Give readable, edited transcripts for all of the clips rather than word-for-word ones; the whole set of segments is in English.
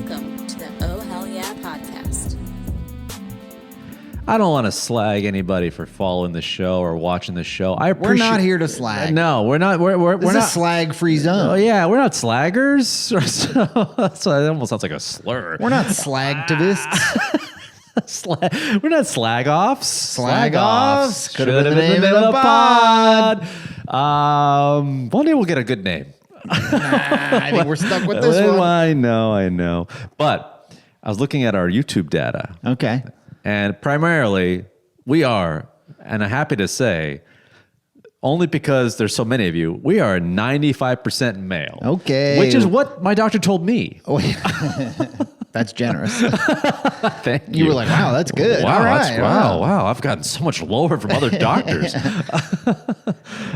Welcome to the Oh Hell Yeah podcast. I don't want to slag anybody for following the show or watching the show. We're not here to slag. No, we're not. We're This is not a slag-free zone. Oh yeah, we're not slaggers. So it almost sounds like a slur. We're not slagtivists. We're not slag offs. Slag offs. Could have been the name of the pod. One day we'll get a good name. I think we're stuck with this one. I know. But I was looking at our YouTube data. Okay. And primarily, we are, and I'm happy to say, only because there's so many of you, we are 95% male. Okay. Which is what my doctor told me. Oh, yeah. That's generous. Thank you. You were like, wow, that's good. Wow, All right. wow. I've gotten so much lower from other doctors. Okay.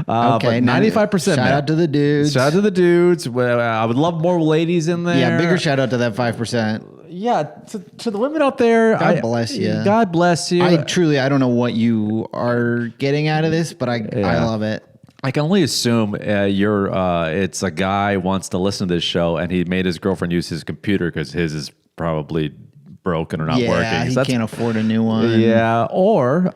But 95% Shout out to the dudes. Shout out to the dudes. Well, I would love more ladies in there. Yeah, bigger shout out to that 5%. Yeah, to the women out there. God bless you. God bless you. I don't know what you are getting out of this, but I love it. I can only assume it's a guy wants to listen to this show and he made his girlfriend use his computer because his is probably broken or not working. Yeah, he can't afford a new one. Yeah, or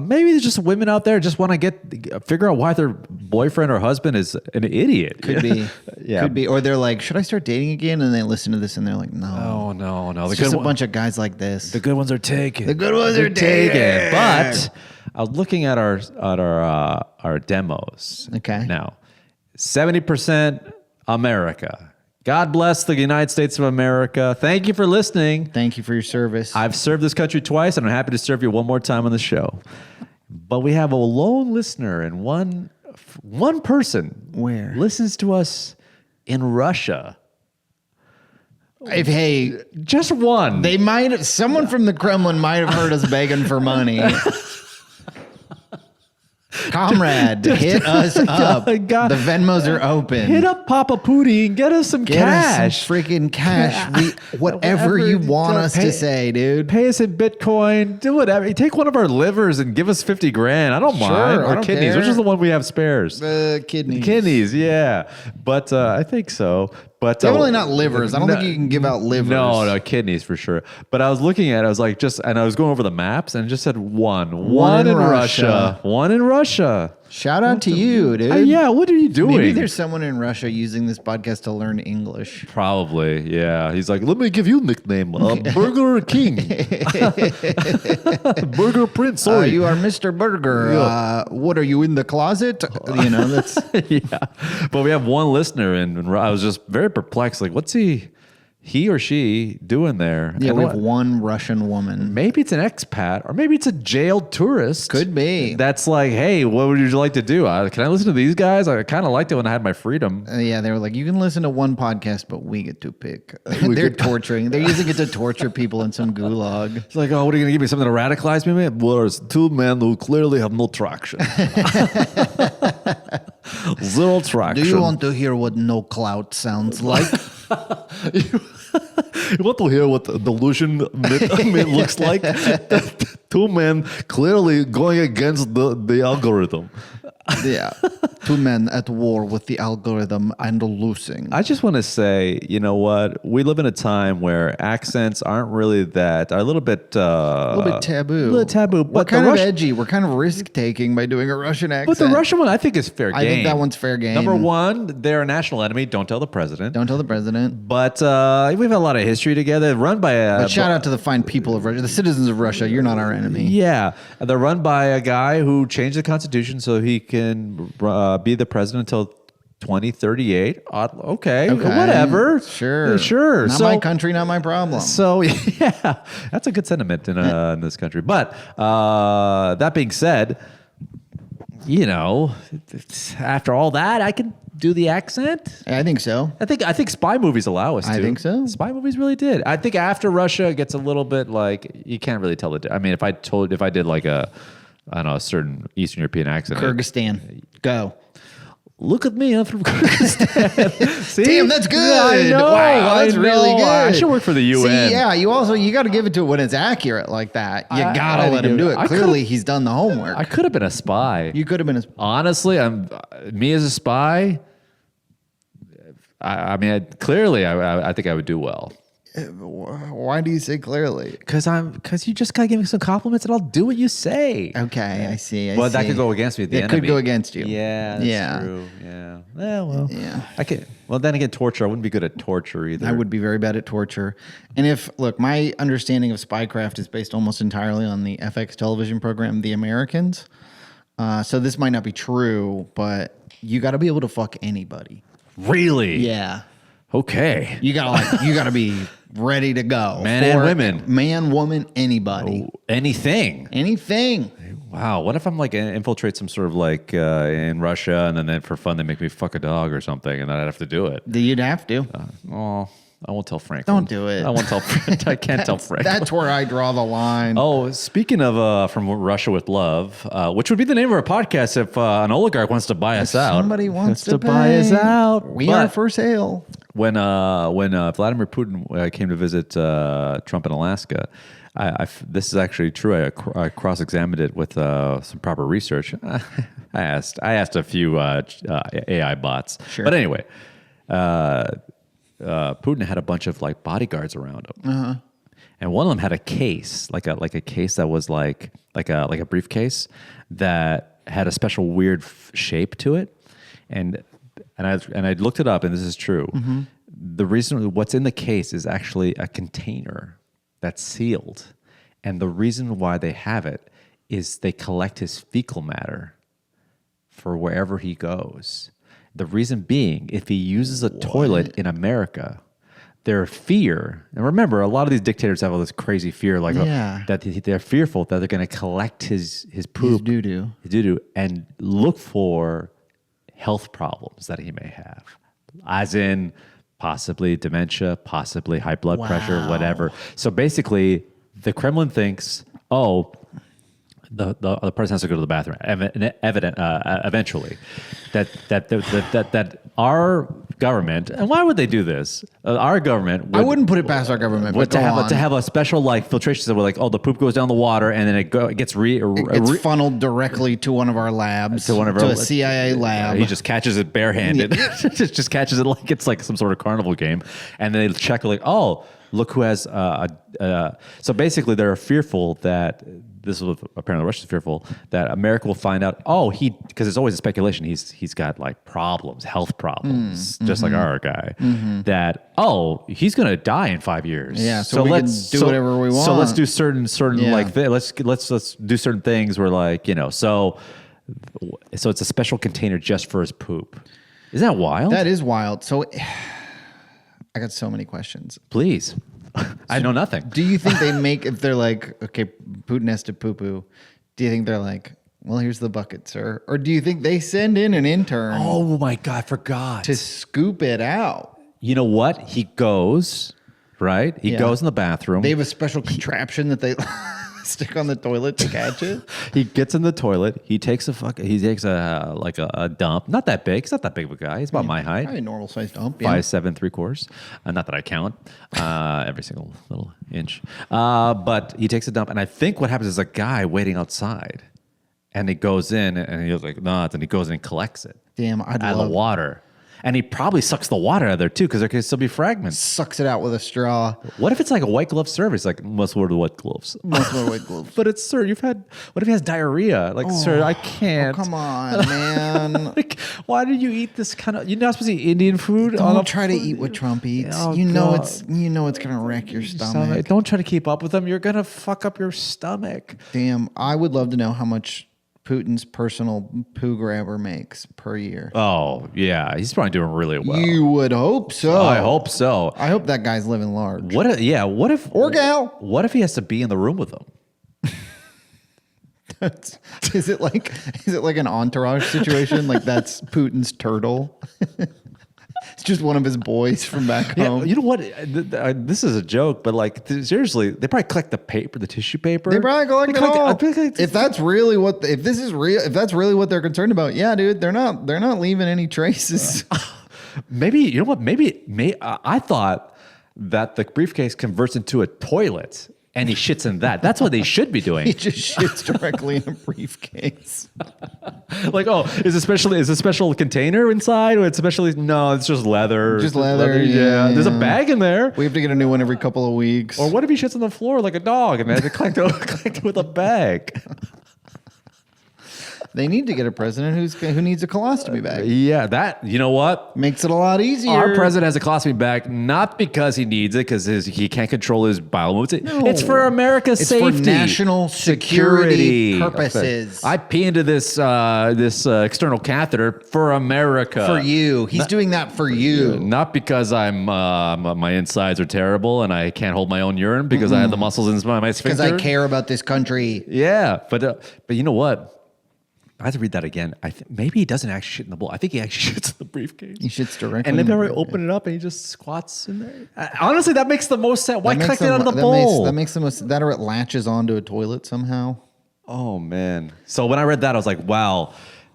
maybe there's just women out there just want to figure out why their boyfriend or husband is an idiot. Could be. Yeah. Could be. Or they're like, should I start dating again? And they listen to this and they're like, no. No. It's just a bunch of guys like this. The good ones are taken. The good ones are taken. But I was looking at our demos. Okay. Now, 70% America. God bless the United States of America. Thank you for listening. Thank you for your service. I've served this country twice, and I'm happy to serve you one more time on the show. But we have a lone listener, and one person Where? listens to us in Russia. Just one. Someone from the Kremlin might have heard us begging for money. Comrade, hit us up. The Venmos are open. Hit up Papa Putin. Get us some cash. Us some freaking cash. Whatever you want us to say, dude. Pay us in Bitcoin. Do whatever. Take one of our livers and give us 50 grand. I don't mind. Or I don't kidneys. care. Which is the one we have spares? Kidneys. Kidneys, yeah. But I think so. But definitely not livers. I don't think you can give out livers. No, kidneys for sure. But I was looking at it, I was like, and I was going over the maps and it just said one in Russia. One in Russia. Shout out to you, dude. Yeah, what are you doing? Maybe there's someone in Russia using this podcast to learn English. Probably, yeah. He's like, let me give you a nickname, Burger King. Burger Prince, sorry. You are Mr. Burger. Yeah. What are you in the closet? That's... Yeah. But we have one listener, and I was just very perplexed. Like, what's he or she doing there? Yeah, and we have one Russian woman. Maybe it's an expat, or maybe it's a jailed tourist. Could be. That's like, hey, what would you like to do? Can I listen to these guys? I kind of liked it when I had my freedom. Yeah, they were like, you can listen to one podcast, but we get to pick. They're torturing. They're using it to torture people in some gulag. It's like, oh, what are you going to give me? Something to radicalize me? Well, there's two men who clearly have no traction. Zero traction. Do you want to hear what no clout sounds like? You want to hear what delusion looks like? Two men clearly going against the algorithm. Yeah. Two men at war with the algorithm and losing. I just want to say, you know what? We live in a time where accents aren't really are a little bit taboo. A little taboo. We're kind of edgy. We're kind of risk-taking by doing a Russian accent. But the Russian one, I think, is fair game. I think that one's fair game. Number one, they're a national enemy. Don't tell the president. Don't tell the president. But we've had a lot of history together. Run by a... But shout out to the fine people of Russia. The citizens of Russia, you're not our enemy. Yeah. They're run by a guy who changed the Constitution so he can be the president until 2038. Okay, whatever. Sure. Not my country, not my problem. So, yeah, that's a good sentiment in this country. But that being said, after all that, I can do the accent. I think so. I think spy movies allow us to. I think so. Spy movies really did. I think after Russia, it gets a little bit like you can't really tell the. I mean, if I did like a certain Eastern European accent. Kyrgyzstan. Go. Look at me, I'm from Kyrgyzstan. See? Damn, that's good. I know. Wow, that's really good. I should work for the UN. See, yeah, you got to give it to it when it's accurate like that. You got to let him do it. Clearly, he's done the homework. I could have been a spy. You could have been a spy. Honestly, me as a spy, I mean, clearly, I think I would do well. Why do you say clearly? Because you just gotta give me some compliments and I'll do what you say. Okay, I see. Well, that could go against me. It could go against you. Yeah, that's true. Yeah. Well. Yeah. I can. Well, then again, torture. I wouldn't be good at torture either. I would be very bad at torture. And my understanding of spycraft is based almost entirely on the FX television program, The Americans. So this might not be true, but you got to be able to fuck anybody. Really? Yeah. Okay. You gotta be ready to go. Man and women. Man, woman, anybody. Oh, anything. Wow. What if I'm like infiltrate some sort of like in Russia and then for fun they make me fuck a dog or something and then I'd have to do it? You'd have to. I won't tell Frank. Don't do it. I won't tell Frank. I can't tell Frank. That's where I draw the line. Oh, speaking of From Russia with Love, which would be the name of our podcast if an oligarch wants to buy us out. Somebody wants to buy us out. We are for sale. When Vladimir Putin came to visit Trump in Alaska, this is actually true. I cross-examined it with some proper research. I asked a few AI bots. Sure. But anyway, Putin had a bunch of like bodyguards around him, and one of them had a case, like a case that was like a briefcase that had a special weird shape to it, and I looked it up, and this is true. Mm-hmm. The reason what's in the case is actually a container that's sealed, and the reason why they have it is they collect his fecal matter for wherever he goes. The reason being, if he uses a toilet in America, their fear, and remember, a lot of these dictators have all this crazy fear, like that they're fearful that they're going to collect his poop, his doo-doo, and look for health problems that he may have, as in possibly dementia, possibly high blood pressure, whatever. So basically, the Kremlin thinks, the person has to go to the bathroom. Eventually, that our government, and why would they do this? Our government, I wouldn't put it past our government, but to have a special like filtration system where like, the poop goes down the water and then it gets funneled directly to one of our labs, to a CIA lab. He just catches it barehanded. just catches it like it's like some sort of carnival game, and then they check like, look who has so basically they're fearful that this is what apparently the Russians fearful that America will find out, because there's always a speculation he's got like problems, health problems, just like our guy, that he's gonna die in 5 years. Yeah, so we can do whatever we want. So let's do certain like let's do certain things where like, so it's a special container just for his poop. Isn't that wild? That is wild. So I got so many questions. Please. I know nothing. Do you think they make, if they're like, okay, Putin has to poo-poo, do you think they're like, well, here's the bucket, sir? Or do you think they send in an intern? Oh my God, I forgot. To scoop it out? You know what? He goes, right? He goes in the bathroom. They have a special contraption that they stick on the toilet to catch it. He gets in the toilet. He takes a dump. Not that big. He's not that big of a guy. He's about my height. Probably a normal sized dump. 5'7", 3/4. Not that I count every single little inch. But he takes a dump, and I think what happens is a guy waiting outside, and he goes in, and he was like, "No," and he goes in and collects it. Damn, out of the water. And he probably sucks the water out of there too, because there could still be fragments. Sucks it out with a straw. What if it's like a white glove service? Like, must wear the white gloves. Must wear white gloves. But it's, sir, what if he has diarrhea? Like, sir, I can't. Oh, come on, man. Like, why did you eat this kind of, you're not supposed to eat Indian food? Don't try to eat what Trump eats. You know it's going to wreck your stomach. Don't try to keep up with him. You're going to fuck up your stomach. Damn, I would love to know how much Putin's personal poo grabber makes per year. Oh, yeah. He's probably doing really well. You would hope so. I hope so. I hope that guy's living large. What if or gal? What if he has to be in the room with them? Is it like an entourage situation? Like that's Putin's turtle? It's just one of his boys from back home. You know what? This is a joke, but like seriously, they probably collect the paper, the tissue paper. They probably collect it all. If that's really what they're concerned about, yeah, dude, they're not leaving any traces. Maybe I thought that the briefcase converts into a toilet. and he shits in that. That's what they should be doing. He just shits directly in a briefcase. Like, oh, is a special container inside? Or it's especially no, it's just leather. Just leather. Yeah. There's a bag in there. We have to get a new one every couple of weeks. Or what if he shits on the floor like a dog and they have to collect it with a bag? They need to get a president who needs a colostomy bag. Yeah, that, you know what? Makes it a lot easier. Our president has a colostomy bag not because he needs it, because he can't control his bowel movements. No. It's for America's safety. It's for national security purposes. I pee into this external catheter for America. For you. He's doing that for you. Not because my insides are terrible and I can't hold my own urine because I have the muscles in my sphincter. Because I care about this country. Yeah, but you know what? I have to read that again. Maybe he doesn't actually shit in the bowl. I think he actually shits in the briefcase. He shits directly. And then I open it up and he just squats in there. Honestly, that makes the most sense. Why collect it out of the bowl? That makes the most. That or it latches onto a toilet somehow. Oh man! So when I read that, I was like, wow,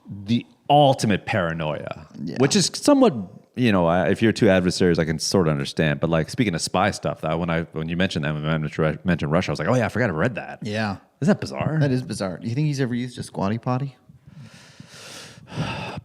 the ultimate paranoia. Yeah. Which is somewhat, if you're two adversaries, I can sort of understand. But like speaking of spy stuff, when you mentioned that, when I mentioned Russia, I was like, oh yeah, I forgot I read that. Yeah. Isn't that bizarre? That is bizarre. Do you think he's ever used a squatty potty?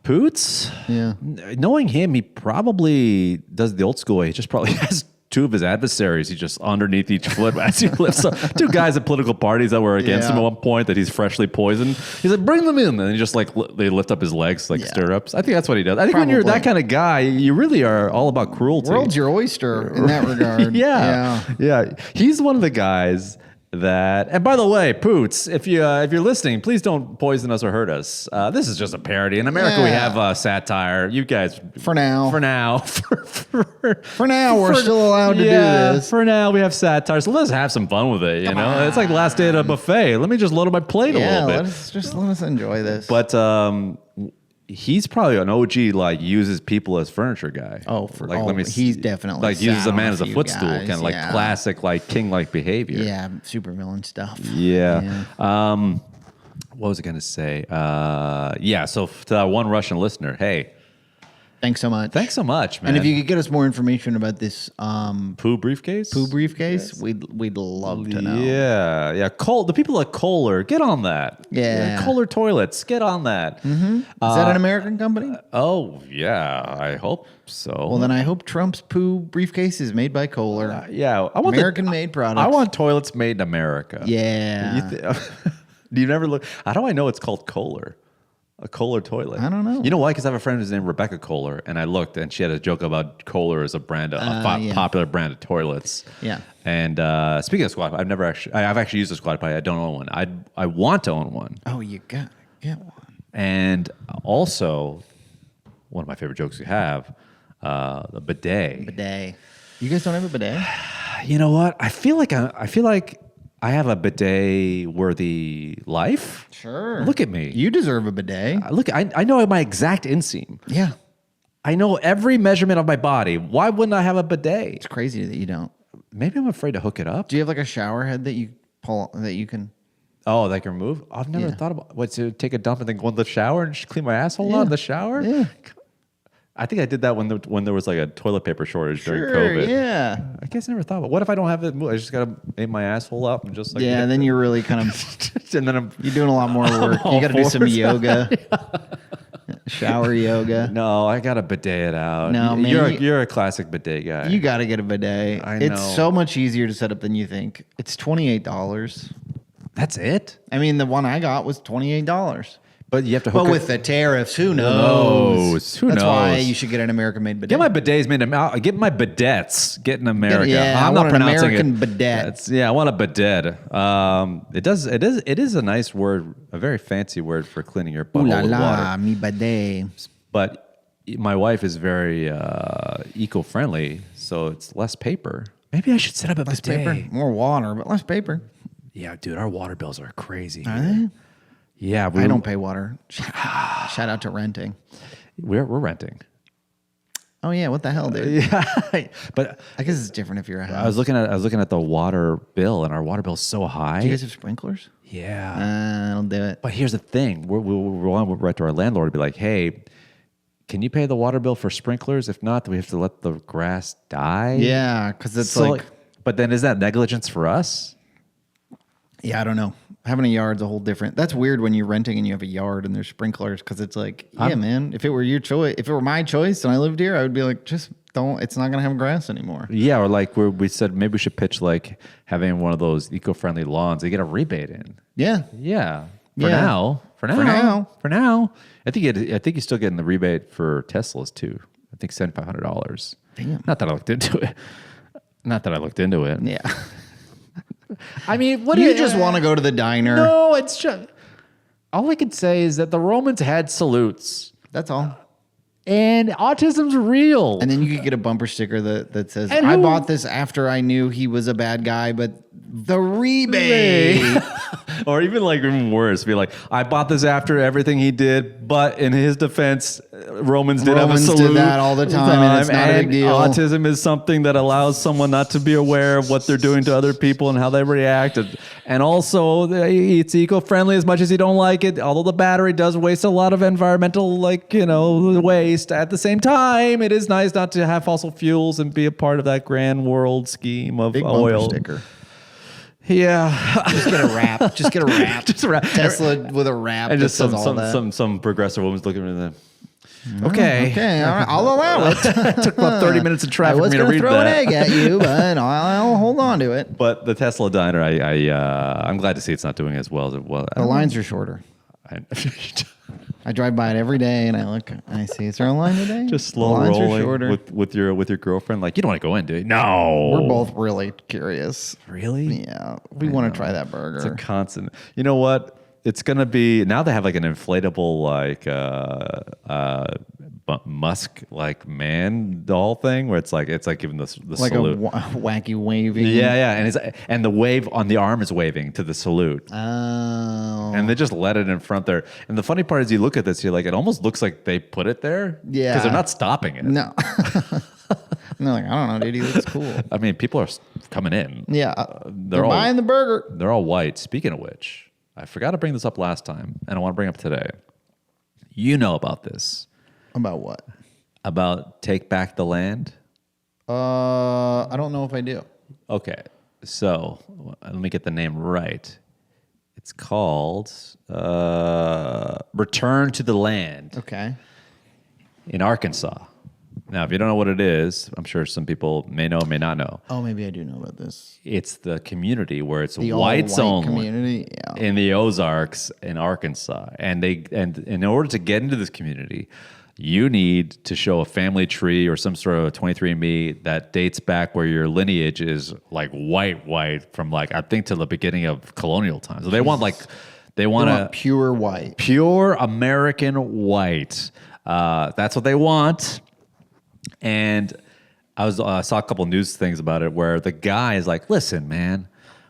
Poots? Yeah. Knowing him, he probably does the old school way. He just probably has two of his adversaries. He just underneath each foot as he lifts up. Two guys at political parties that were against him at one point that he's freshly poisoned. He's like, bring them in. And he just they lift up his legs like stirrups. I think that's what he does. I think when you're that kind of guy, you really are all about cruelty. World's your oyster in that regard. Yeah. He's one of the guys that, and by the way, Poots, if you're listening, please don't poison us or hurt us. This is just a parody. In America, we have satire. You guys, for now, we're still allowed to do this. For now, we have satire. So let's have some fun with it. It's like the last day at a buffet. Let me just load up my plate a little bit. Let us enjoy this. But he's probably an OG, like uses people as furniture guy. He's definitely like uses a man as a footstool, kind of like classic, like king-like behavior. Yeah, super villain stuff. Yeah. What was I going to say? So to that one Russian listener, hey. Thanks so much. Thanks so much, man. And if you could get us more information about this poo briefcase, yes. we'd love to know. Yeah. The people at Kohler, get on that. Yeah. Kohler toilets, get on that. Mm-hmm. Is that an American company? Oh yeah, I hope so. Well, then I hope Trump's poo briefcase is made by Kohler. I want American-made products. I want toilets made in America. Yeah. Do you never look? How do I know it's called Kohler? A Kohler toilet. I don't know. You know why? Because I have a friend who's named Rebecca Kohler, and I looked, and she had a joke about Kohler as a brand, popular brand of toilets. Yeah. And speaking of squat, I've actually used a squat potty. I don't own one. I want to own one. Oh, you got to get one. And also, one of my favorite jokes we have, the bidet. Bidet. You guys don't have a bidet? You know what? I feel like I have a bidet-worthy life. Sure. Look at me. You deserve a bidet. I know my exact inseam. Yeah. I know every measurement of my body. Why wouldn't I have a bidet? It's crazy that you don't. Maybe I'm afraid to hook it up. Do you have like a shower head that you pull that you can? Oh, that can remove? I've never thought about to take a dump and then go in the shower and just clean my asshole out in the shower? Yeah. I think I did that when there was like a toilet paper shortage during COVID. Yeah. I guess I never thought about it. What if I don't have it? I just got to make my asshole up and just like. Yeah, and then you're really kind of. And then you're doing a lot more work. You got to do some yoga. Shower yoga. No, I got to bidet it out. No, man. You're a classic bidet guy. You got to get a bidet. I know. It's so much easier to set up than you think. It's $28. That's it? I mean, the one I got was $28. But you have to hook with the tariffs, who knows? Who knows? That's why you should get an American-made bidet. Get my bidets made. Get my bidets. Get in America. I want an American bidet. I want a bidet. It is a nice word, a very fancy word for cleaning your butthole with water. Mi bidet. But my wife is very eco-friendly, so it's less paper. Maybe I should set up a less bidet. Paper, more water, but less paper. Yeah, dude, our water bills are crazy. Are they? Yeah, I don't pay water. Shout out to renting. We're renting. Oh yeah, what the hell, dude? Yeah, but I guess it's different if you're a house. I was looking at the water bill, and our water bill is so high. Do you guys have sprinklers? Yeah, I'll do it. But here's the thing: we'll write to our landlord and be like, "Hey, can you pay the water bill for sprinklers? If not, do we have to let the grass die?" Yeah, because it's like. But then is that negligence for us? Yeah, I don't know. Having a yard's a whole different. That's weird when you're renting and you have a yard and there's sprinklers because it's like, yeah, man. If it were your choice, if it were my choice and I lived here, I would be like, just don't. It's not gonna have grass anymore. Yeah, or like where we said maybe we should pitch like having one of those eco-friendly lawns. They get a rebate in. Yeah, Yeah. Yeah. For now. I think you're still getting the rebate for Teslas too. I think $7,500. Damn. Not that I looked into it. yeah. I mean, What do you just want to go to the diner? No, it's just all I can say is that the Romans had salutes, That's all. and autism's real. And then you could get a bumper sticker that says, And "I who- bought this after I knew he was a bad guy, but the rebate." Or even worse, be like, I bought this after everything he did, but in his defense, Romans did have a Romans salute. did that all the time, and it's not a big deal. Autism is something that allows someone not to be aware of what they're doing to other people and how they react. And also, it's eco-friendly as much as you don't like it. Although the battery does waste a lot of environmental, waste. At the same time, it is nice not to have fossil fuels and be a part of that grand world scheme of Big bumper oil. sticker. Yeah. Just get a wrap. Just get a wrap. Just a wrap. Tesla with a wrap. And that just some says all that. some progressive woman's looking at them. Okay. Okay, all right, I'll allow it. It took about 30 minutes of I traffic for was me to going to read throw an that. egg at you, but I'll hold on to it. But the Tesla diner, I'm glad to see it's not doing as well as it was. The lines are shorter. I drive by it every day, and I look. And I see, is there a line today? Just slow The lines are rolling shorter. with your girlfriend. Like, you don't want to go in, do you? No. We're both really curious. Really? Yeah, we want to try that burger. It's a constant. You know what? It's gonna be now. They have like an inflatable Musk man doll thing where it's like giving the like salute. a wacky waving. Yeah, and the wave on the arm is waving to the salute. Oh. And they just let it in front there. And the funny part is, you look at this, you're like, it almost looks like they put it there. Yeah. Because they're not stopping it. No. And they're like, I don't know, dude. He looks cool. I mean, people are coming in. Yeah. They're They're all- buying the burger. They're all white. Speaking of which, I forgot to bring this up last time, and I want to bring it up today. You know about this. About what? About Take Back the Land? I don't know if I do. Okay. So, let me get the name right. It's called Return to the Land Okay. in Arkansas. Now, if you don't know what it is, I'm sure some people may know, may not know. Oh, maybe I do know about this. It's the community where it's The whites all-white only community. Yeah. in the Ozarks in Arkansas. And in order to get into this community, you need to show a family tree or some sort of 23andMe that dates back where your lineage is like white from like, I think, to the beginning of colonial times. So they want They want pure white. pure American white. That's what they want. And I saw a couple news things about it where the guy is like, listen, man,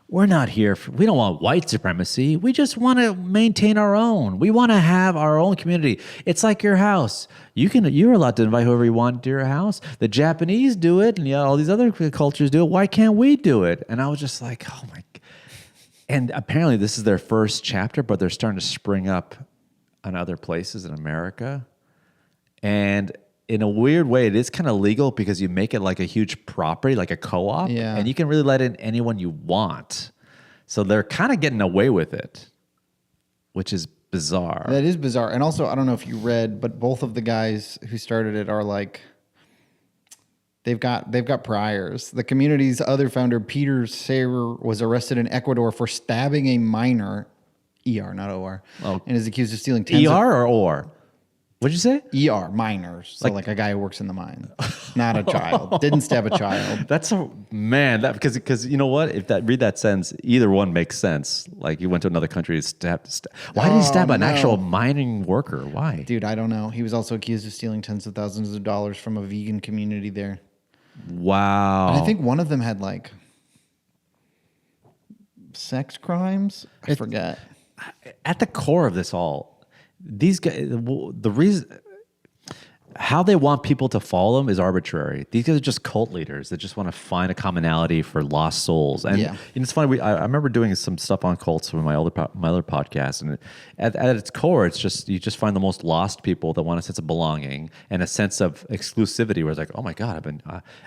we're not here. We don't want white supremacy. We just want to maintain our own. We want to have our own community. It's like your house. You're allowed to invite whoever you want to your house. The Japanese do it, and all these other cultures do it. Why can't we do it? And I was just like, oh my. And apparently this is their first chapter, but they're starting to spring up in other places in America. And in a weird way, it is kind of legal because you make it like a huge property, like a co-op, Yeah. and you can really let in anyone you want. So they're kind of getting away with it, which is bizarre. That is bizarre. And also, I don't know if you read, but both of the guys who started it are like, they've got priors. The community's other founder, Peter Sayer, was arrested in Ecuador for stabbing a minor, ER, not OR, Oh. and is accused of stealing tens ER or OR? What'd you say? ER, minors. So like a guy who works in the mine, not a child. Didn't stab a child. That's because you know what? If read that sentence, either one makes sense. Like you went to another country to stab. Why did he stab an no. actual mining worker? Why? Dude, I don't know. He was also accused of stealing tens of thousands of dollars from a vegan community there. Wow. And I think one of them had like sex crimes. I forget. At the core of this all, these guys, the reason how they want people to follow them is arbitrary. These guys are just cult leaders that just want to find a commonality for lost souls. And, Yeah. and it's funny. I remember doing some stuff on cults for my other podcast, and at its core, it's just you just find the most lost people that want a sense of belonging and a sense of exclusivity. Where it's like, oh my god,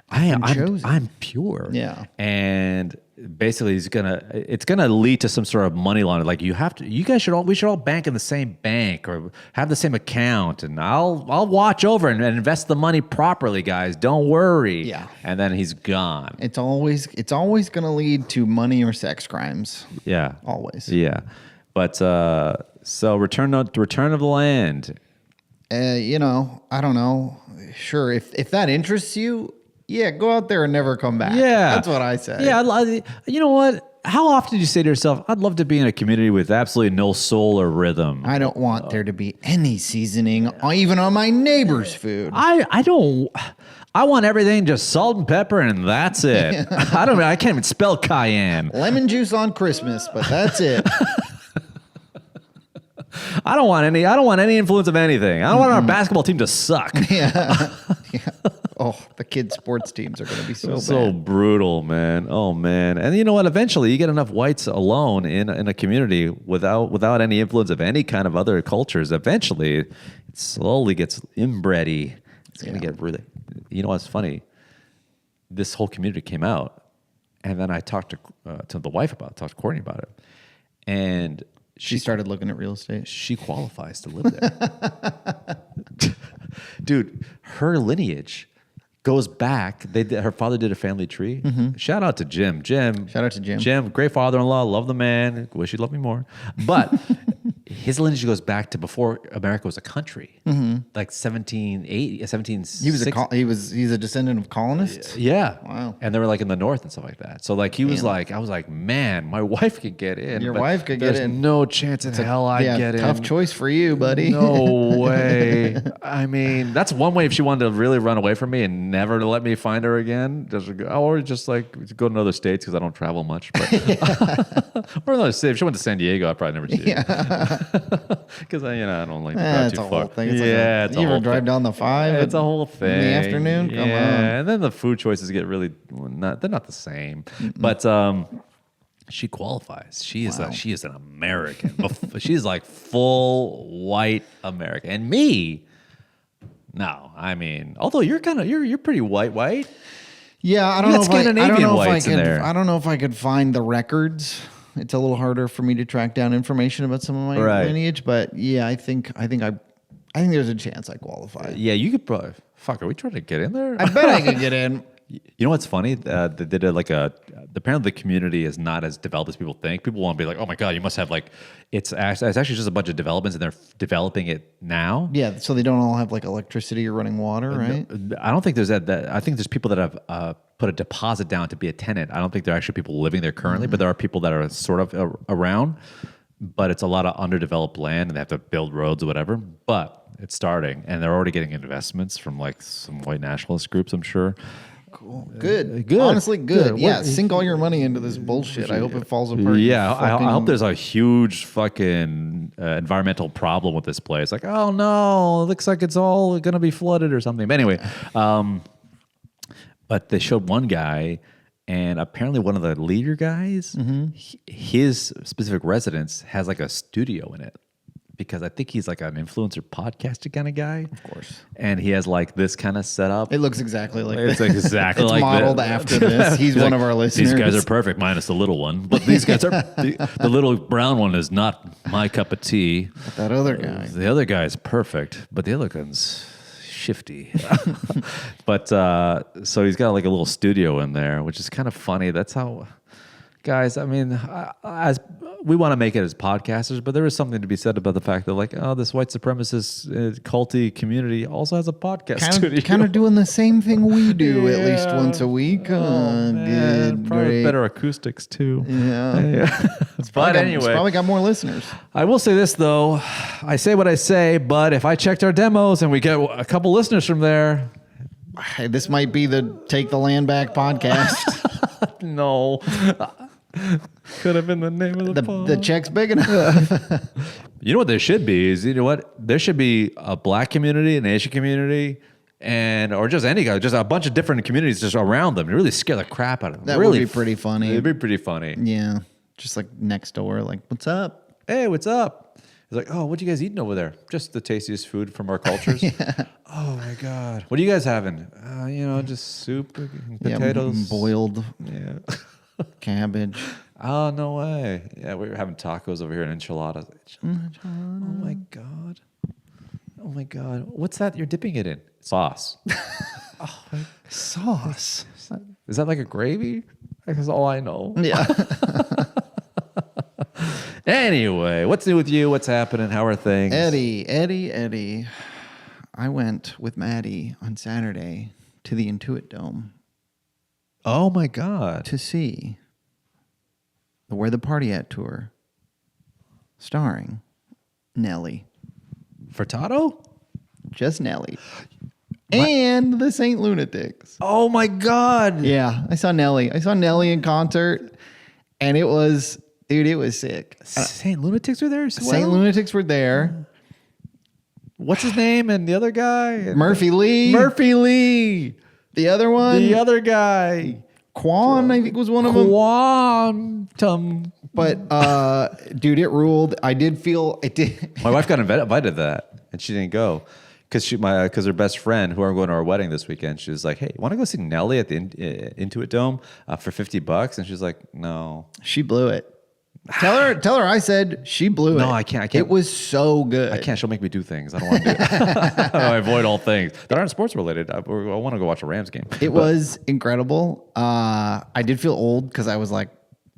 I'm chosen. I'm pure. Yeah. And basically it's gonna lead to some sort of money laundering. Like we should all bank in the same bank or have the same account, and I'll watch over and invest the money properly, guys. Don't worry. Yeah. And then he's gone. It's always gonna lead to money or sex crimes. Yeah. Always. Yeah. But so return of the land. I don't know. Sure, if that interests you, yeah, go out there and never come back. Yeah. That's what I say. Yeah, you know what? How often do you say to yourself, I'd love to be in a community with absolutely no soul or rhythm? I don't want there to be any seasoning, even on my neighbor's food. I don't. I want everything just salt and pepper, and that's it. I can't even spell cayenne. Lemon juice on Christmas, but that's it. I don't want any influence of anything. I don't want our basketball team to suck. Yeah. Oh, the kids' sports teams are going to be so bad. Brutal, man. Oh man. And you know what? Eventually, you get enough whites alone in a community without any influence of any kind of other cultures. Eventually, it slowly gets inbreedy. It's going to get really. You know what's funny? This whole community came out, and then I talked to the wife talked to Courtney about it, and she started looking at real estate. She qualifies to live there. Dude, her lineage goes back. Her father did a family tree. Mm-hmm. Shout out to Jim. Shout out to Jim. Jim, great father-in-law. Love the man. Wish he'd love me more. But his lineage goes back to before America was a country, like 1780. He's a descendant of colonists. Yeah. Wow. And they were like in the north and stuff like that. So like I was like, man, my wife could get in. Your wife could get in. There's no chance in hell I'd get in. Tough choice for you, buddy. No way. I mean, that's one way if she wanted to really run away from me and never to let me find her again. Or just like go to other states because I don't travel much. But or another state. If she went to San Diego, I'd probably never see her. Because I don't like to drive too far. You ever drive down the 5? It's a whole thing in the afternoon. Come on. And then the food choices get really they're not the same. Mm-mm. But she qualifies. She is an American. She's like full white American. And me, no. I mean, although you're pretty white. Yeah, I don't know if I could find the records. It's a little harder for me to track down information about some of my lineage, but yeah, I think there's a chance I qualify. Yeah, you could probably. Fuck, are we trying to get in there? I bet I could get in. You know what's funny? They did apparently the community is not as developed as people think. People want to be like, oh my God, you must have it's actually just a bunch of developments and they're developing it now. Yeah, so they don't all have like electricity or running water, right? I don't think there's that. I think there's people that have put a deposit down to be a tenant. I don't think there are actually people living there currently, but there are people that are sort of around. But it's a lot of underdeveloped land and they have to build roads or whatever. But it's starting and they're already getting investments from like some white nationalist groups, I'm sure. Cool. Good. Honestly, good. Yeah, sink all your money into this bullshit. I hope it falls apart. Yeah, I hope there's a huge fucking environmental problem with this place. Like, oh no, it looks like it's all going to be flooded or something. But anyway, but they showed one guy, and apparently one of the leader guys, his specific residence has like a studio in it. Because I think he's like an influencer podcaster kind of guy. Of course. And he has like this kind of setup. It looks exactly like this. It's exactly like modeled after this. He's one of our listeners. These guys are perfect, minus the little one. But these guys are, the little brown one is not my cup of tea. But that other guy. The other guy is perfect, but the other one's shifty. But so he's got like a little studio in there, which is kind of funny. That's how... Guys, I mean, as we want to make it as podcasters, but there is something to be said about the fact that, like, this white supremacist culty community also has a podcast studio. Kind of doing the same thing we do at least once a week. Good, probably great. Better acoustics too. Yeah. But anyway, it's probably got more listeners. I will say this though, I say what I say, but if I checked our demos and we get a couple listeners from there, this might be the Take the Land Back podcast. No. Could have been the name of the pod. The check's big enough. You know what there should be is, you know what? There should be a black community, an Asian community, or just any guy, just a bunch of different communities just around them. You really scare the crap out of them. That would be pretty funny. It'd be pretty funny. Yeah. Just like next door, like, what's up? Hey, what's up? It's like, oh, what you guys eating over there? Just the tastiest food from our cultures. Yeah. Oh my God. What are you guys having? Just soup and potatoes. Boiled. Yeah. cabbage. Oh, no way. Yeah, we were having tacos over here and enchiladas. Oh, my God. Oh, my God. What's that you're dipping it in? Sauce. Sauce. Is that like a gravy? That's all I know. Yeah. Anyway, what's new with you? What's happening? How are things? Eddie. I went with Maddie on Saturday to the Intuit Dome Oh, my God. to see the Where the Party At tour starring Nelly. Furtado? Just Nelly. And the St. Lunatics. Oh, my God. Yeah, I saw Nelly. I saw Nelly in concert, and it was sick. St. Lunatics were there as well? St. Lunatics were there. What's his name and the other guy? Murphy Lee. The other one. The other guy. Quan, I think, was one of them. Quantum. But, dude, it ruled. I did feel it did. My wife got invited to that, and she didn't go because her best friend, who I'm going to our wedding this weekend, she was like, "Hey, want to go see Nelly at the Intuit Dome for $50?" And she's like, "No." She blew it. Tell her I said she blew it. No, I can't. It was so good. I can't. She'll make me do things. I don't want to do it. I avoid all things that aren't sports related. I want to go watch a Rams game. It was incredible. I did feel old because I was like,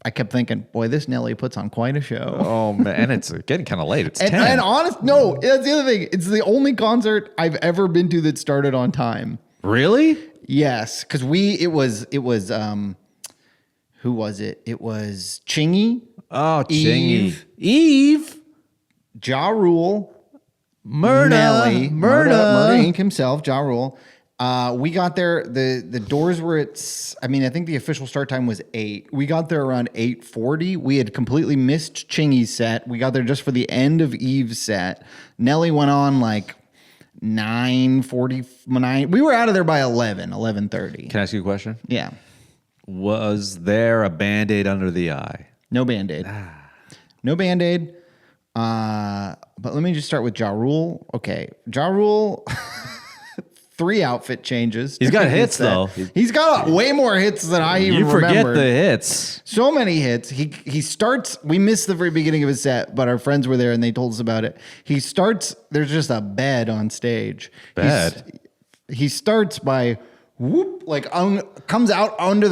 I kept thinking, boy, this Nelly puts on quite a show. Oh, man. And it's getting kind of late. It's 10. And honest, no, that's the other thing. It's the only concert I've ever been to that started on time. Really? Yes. Because it was, who was it? It was Chingy. Oh, Chingy. Eve. Ja Rule. Nelly. Murda Inc. himself, Ja Rule. We got there. The doors were at. I think the official start time was 8. We got there around 8:40. We had completely missed Chingy's set. We got there just for the end of Eve's set. Nelly went on like 9:49. We were out of there by 11:30. Can I ask you a question? Yeah. Was there a Band-Aid under the eye? No Band-Aid. No Band-Aid. But let me just start with Ja Rule. Okay. Ja Rule. 3 outfit changes. He's got hits, though. He's got way more hits than I even remember. You forget the hits. So many hits. He starts, we missed the very beginning of his set, but our friends were there and they told us about it. He starts, there's just a bed on stage. Bed? He starts by whoop, like comes out from under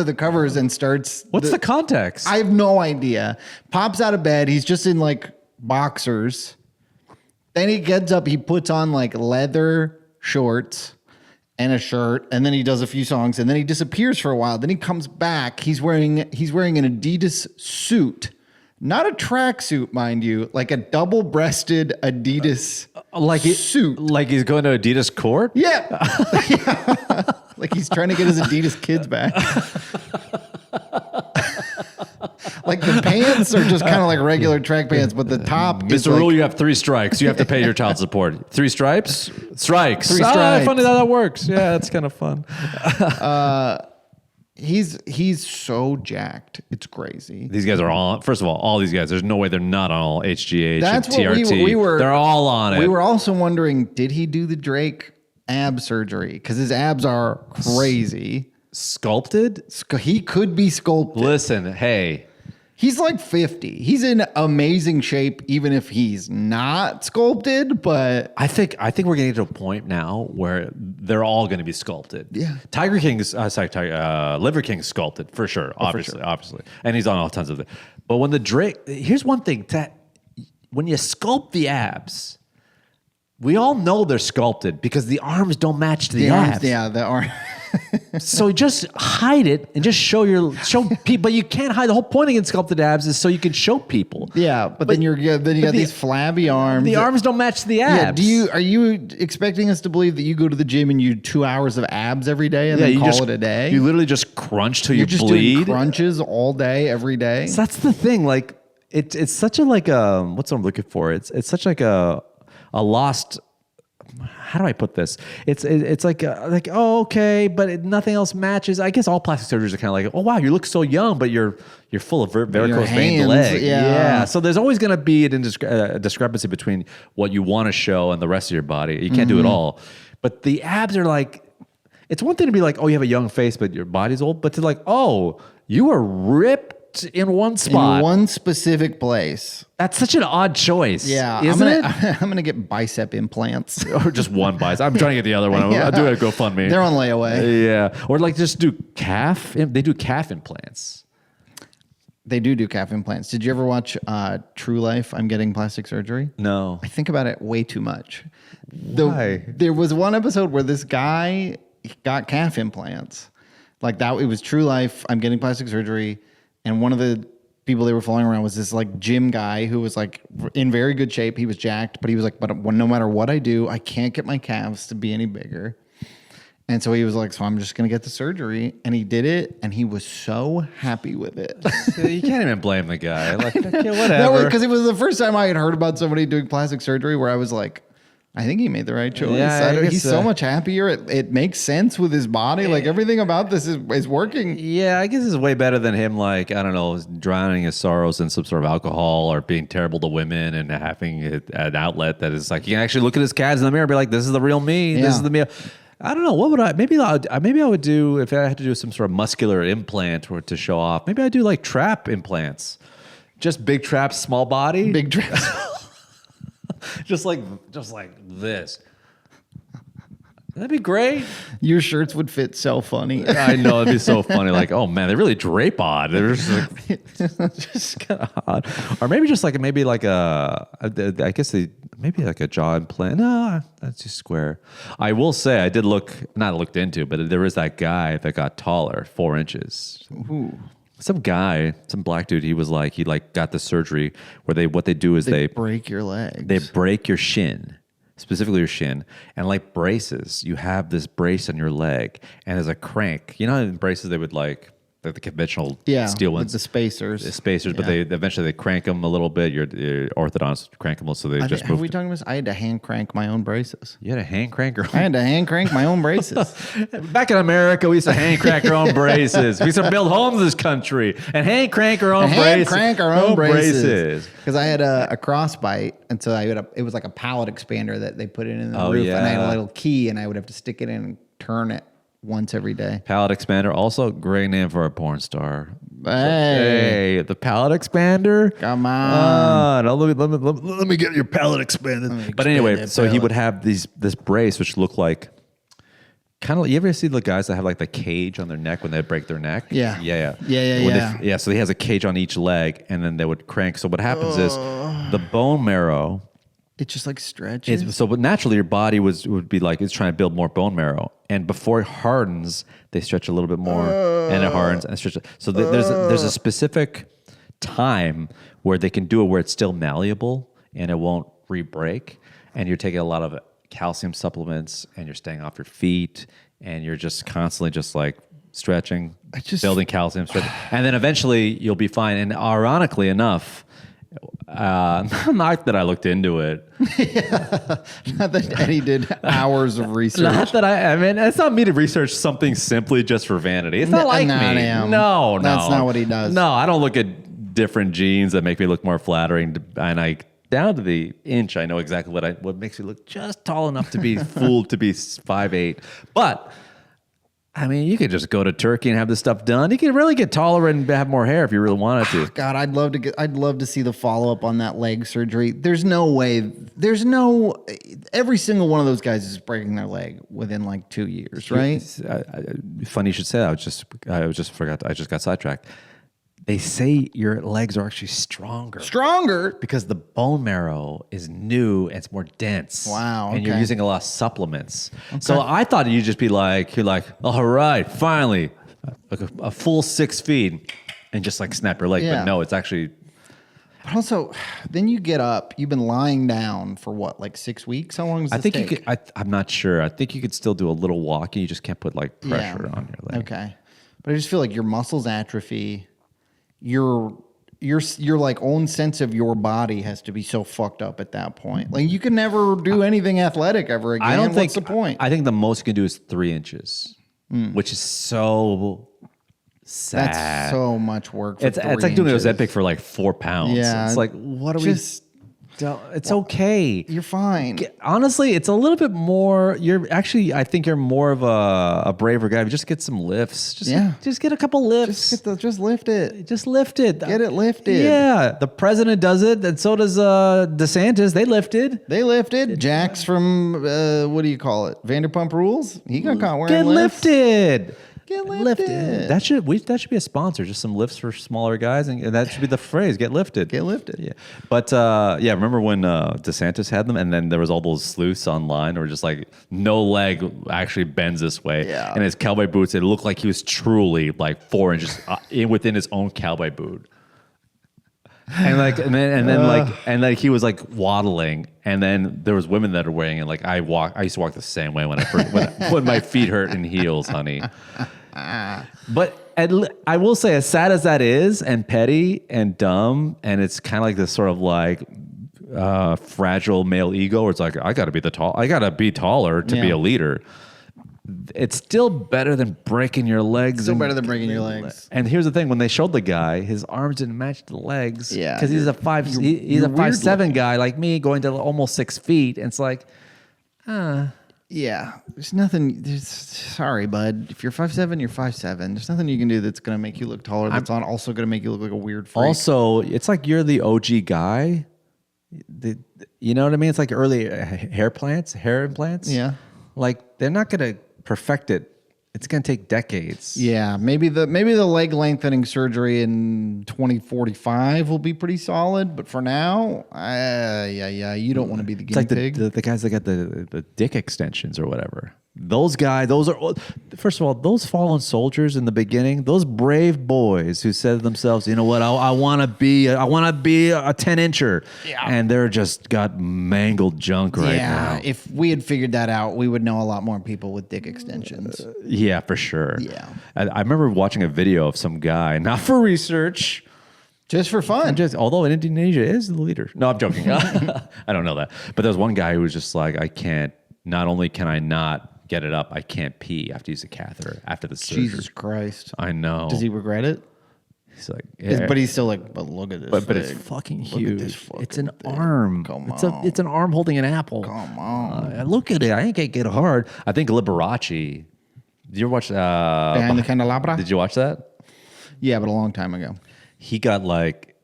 the covers and starts. What's the context? I have no idea. Pops out of bed. He's just in like boxers. Then he gets up. He puts on like leather shorts and a shirt, and then he does a few songs, and then he disappears for a while. Then he comes back. He's wearing an Adidas suit, not a tracksuit, mind you, like a double-breasted Adidas suit. Like he's going to Adidas court? Yeah. Yeah. Like he's trying to get his Adidas kids back. Like the pants are just kind of like regular track pants, but the top is Mr. Rule, you have 3 strikes. You have to pay your child support. 3 stripes? Strikes. 3 stripes. Funny how that works. Yeah, that's kind of fun. He's so jacked. It's crazy. These guys are first of all these guys, there's no way they're not on all HGH That's and TRT. what we were. They're all on it. We were also wondering, did he do the Drake ab surgery? Because his abs are crazy. Sculpted? He could be sculpted. Listen, hey. He's like 50. He's in amazing shape, even if he's not sculpted. But I think we're getting to a point now where they're all going to be sculpted. Yeah. Liver King's sculpted for sure, obviously, and he's on all tons of it. But when the Drake, here's one thing: when you sculpt the abs, we all know they're sculpted because the arms don't match the abs. Yeah, the arm. So just hide it and just show people. But you can't hide. The whole point against sculpted abs is so you can show people. Yeah, but then you got these flabby arms. The arms don't match the abs. Yeah. Are you expecting us to believe that you go to the gym and you do 2 hours of abs every day and then call it a day? You literally just crunch till you just bleed. Doing crunches all day, every day. So that's the thing. Like it's such a what's what I'm looking for? It's such like a lost. How do I put this? It's like oh, okay, but nothing else matches. I guess all plastic surgeries are kind of like, oh wow, you look so young, but you're full of varicose vein leg. Yeah. So there's always going to be a discrepancy between what you want to show and the rest of your body. You can't do it all. But the abs are like, it's one thing to be like, oh, you have a young face, but your body's old. But to like, oh, You were ripped in one spot. In one specific place. That's such an odd choice. Yeah. Isn't it? I'm going to get bicep implants. Or just one bicep. I'm trying to get the other one. Yeah. I'll do it at GoFundMe. They're on layaway. Yeah. Or like just do calf. They do calf implants. They do calf implants. Did you ever watch True Life? I'm Getting Plastic Surgery. No. I think about it way too much. Why? There was one episode where this guy got calf implants. Like that, it was True Life. I'm Getting Plastic Surgery, and one of the people they were following around was this like gym guy who was like in very good shape. He was jacked, but he was like, but no matter what I do, I can't get my calves to be any bigger. And so he was like, so I'm just going to get the surgery. And he did it. And he was so happy with it. You can't even blame the guy. Like, okay, whatever. Because it was the first time I had heard about somebody doing plastic surgery where I was like, I think he made the right choice. Yeah, He's so much happier. It makes sense with his body. Like everything about this is working. Yeah, I guess it's way better than him, like, I don't know, drowning his sorrows in some sort of alcohol or being terrible to women and having an outlet that is like, you can actually look at his calves in the mirror and be like, this is the real me. This is the me. I don't know. What would I? Maybe I would do if I had to do some sort of muscular implant or to show off. Maybe I'd do like trap implants, just big traps, small body, Big traps. just like this. That'd be great. Your shirts would fit so funny. I know it'd be so funny. Like, oh man, they really drape odd. They're just like, just kind of odd. Or maybe just like I guess maybe like a jaw implant. No, that's just square. I will say I did not looked into, but there is that guy that got taller, 4 inches. Ooh. Some guy, some black dude. He got the surgery where what they do is they break your legs. They break your shin. Specifically your shin, and like braces, you have this brace on your leg, and there's a crank. You know, in braces they would like the conventional steel with ones, the spacers, but they eventually crank them a little bit. Your orthodontists crank them so they just move. Are we talking about? I had to hand crank my own braces. You had a hand cranker. I had to hand crank my own braces. Back in America, we used to hand crank our own braces. We used to build homes in this country and hand crank our own braces. Hand crank our own braces. Because I had a crossbite, and so it was like a pallet expander that they put in the roof, and I had a little key, and I would have to stick it in and turn it once every day. Pallet expander, also a great name for a porn star. Hey, the pallet expander. Come on. Let me get your pallet expanded. But anyway, so he would have this brace, which looked like kind of. You ever see the guys that have like the cage on their neck when they break their neck? Yeah. Yeah. So he has a cage on each leg, and then they would crank. So what happens is the bone marrow. It just like stretches. But naturally your body would be like it's trying to build more bone marrow, and before it hardens, they stretch a little bit more, and it hardens and stretches. So there's a specific time where they can do it where it's still malleable and it won't re-break, and you're taking a lot of calcium supplements, and you're staying off your feet, and you're just constantly just like stretching, building calcium, and then eventually you'll be fine. And ironically enough. Not that I looked into it. Not that Eddie did hours of research. Not that I mean, it's not me to research something simply just for vanity. It's not like me. No, that's not what he does. No, I don't look at different genes that make me look more flattering, and I down to the inch. I know exactly what makes me look just tall enough to be fooled to be 5'8". But I mean, you could just go to Turkey and have this stuff done. You could really get taller and have more hair if you really wanted to. God, I'd love to see the follow up on that leg surgery. There's no way. Every single one of those guys is breaking their leg within like 2 years, right? Funny you should say that. I just got sidetracked. They say your legs are actually stronger because the bone marrow is new and it's more dense. Wow. And you're using a lot of supplements. Okay. So I thought you'd just be like, all right, finally, like a full 6 feet and just like snap your leg. Yeah. But no, it's actually. But also, then you get up. You've been lying down for what, like 6 weeks? How long does this take? You could. I'm not sure. I think you could still do a little walking. You just can't put like pressure on your leg. Okay. But I just feel like your muscles atrophy. Your like own sense of your body has to be so fucked up at that point. Like you can never do anything athletic ever again. What's the point? I think the most you can do is 3 inches, which is so sad. That's so much work. It's like doing Ozempic for like 4 pounds. Yeah, it's like what are we? It's okay. You're fine. Honestly, it's a little bit more. I think you're more of a braver guy. Just get some lifts. Just get a couple lifts. Just lift it. Just lift it. Get it lifted. Yeah, the president does it, and so does DeSantis. They lifted. Jax from what do you call it? Vanderpump Rules. He got caught wearing Get lifts. lifted. Get lifted. That should be a sponsor. Just some lifts for smaller guys, and that should be the phrase. Get lifted. Get lifted. Yeah. But remember when DeSantis had them, and then there was all those sleuths online, or just like no leg actually bends this way, and his cowboy boots. It looked like he was truly like 4 inches within his own cowboy boot. And then he was like waddling, and then there was women that are wearing it. Like I used to walk the same way when my feet hurt in heels, honey. But I will say, as sad as that is, and petty and dumb, and it's kind of like this sort of like fragile male ego, where it's like I got to be taller to be a leader. It's still better than breaking your legs. Still better than breaking your legs. And here's the thing: when they showed the guy, his arms didn't match the legs. Yeah, because he's a 5'7" guy like me, going to almost 6 feet. And it's like, yeah, there's nothing. Sorry, bud. If you're 5'7", you're 5'7". There's nothing you can do that's gonna make you look taller. That's also gonna make you look like a weird freak. Also, it's like you're the OG guy. You know what I mean? It's like early hair implants. Yeah, like they're not gonna perfect it. It's going to take decades. Yeah, maybe the leg lengthening surgery in 2045 will be pretty solid, but for now, you don't want to be the guinea pig. The guys that got the dick extensions or whatever. Those guys, first of all, those fallen soldiers in the beginning, those brave boys who said to themselves, you know what, I want to be a 10-incher. Yeah. And they're just got mangled junk right now. If we had figured that out, we would know a lot more people with dick extensions. Yeah, for sure. Yeah. I remember watching a video of some guy, not for research, just for fun. Although Indonesia is the leader. No, I'm joking. I don't know that. But there's one guy who was just like, not only can I not get it up, I can't pee. I have to use a catheter after the surgery. Jesus Christ. I know. Does he regret it? He's like, yeah. But he's still like, but look at this. But it's fucking huge. It's an arm. Come on. It's an arm holding an apple. Come on. Look at it. I ain't gonna get hard. I think Liberace. Did you ever watch Behind the Candelabra? Did you watch that? Yeah, but a long time ago. He got like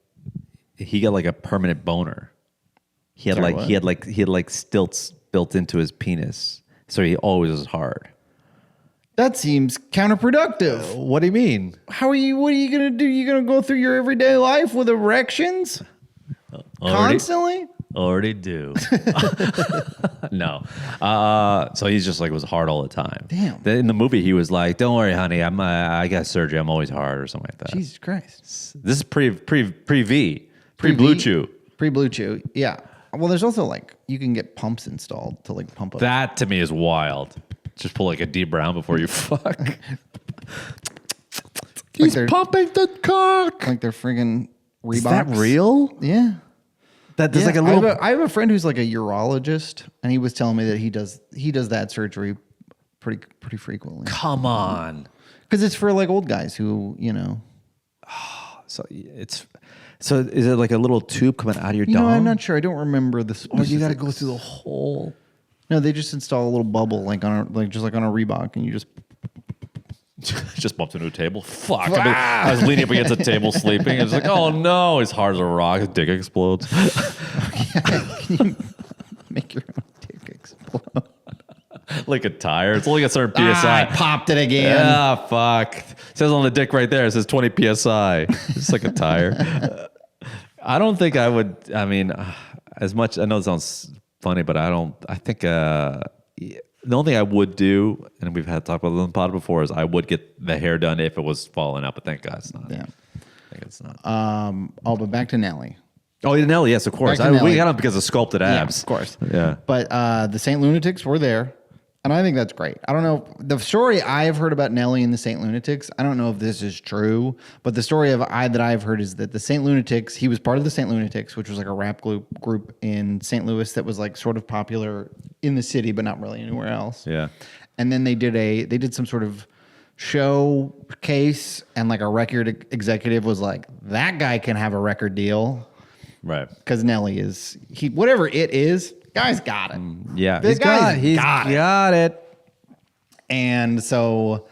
a permanent boner. He had stilts built into his penis. So he always was hard. That seems counterproductive. What do you mean? What are you going to do? You're going to go through your everyday life with erections? Constantly? Already do. No. So he's just like, was hard all the time. Damn. In the movie, he was like, don't worry, honey. I got surgery. I'm always hard or something like that. Jesus Christ. This is pre-V. Pre-Blue Chew. Pre-Blue Chew. Yeah. Well, there's also like, you can get pumps installed to like pump up. That to me is wild. Just pull like a D Brown before you fuck. He's pumping the cock. Like they're friggin' Reeboks. Is that real? Yeah. There's like a little. I have a friend who's like a urologist, and he was telling me that he does that surgery pretty frequently. Come on. Because it's for like old guys who, you know. So is it like a little tube coming out of your dome? No, I'm not sure. I don't remember the specifics. Or you got to go through the whole. No, they just install a little bubble like on a Reebok, and you just bumped into a table. Fuck! I was leaning up against a table sleeping. It's like, oh no, it's hard as a rock. His dick explodes. Can you make your own dick explode? Like a tire. It's only a certain PSI. I popped it again. Ah, fuck. It says on the dick right there, it says 20 PSI. It's like a tire. I don't think I would, as much, I know it sounds funny, but I think the only thing I would do, and we've had talked about it on the pod before, is I would get the hair done if it was falling out, but thank God it's not. Yeah. I think it's not. But back to Nelly. Oh, yeah, Nelly, yes, of course. We got him because of sculpted abs. Yeah, of course. Yeah. But the St. Lunatics were there. And I think that's great. I don't know. The story I've heard about Nelly and the St. Lunatics, I don't know if this is true, but the story that I've heard is that the St. Lunatics, he was part of the St. Lunatics, which was like a rap group in St. Louis that was like sort of popular in the city, but not really anywhere else. Yeah. And then they did some sort of showcase, and like a record executive was like, that guy can have a record deal. Right. Because Nelly is whatever it is. Guy's got it. Yeah. He's got it. And so,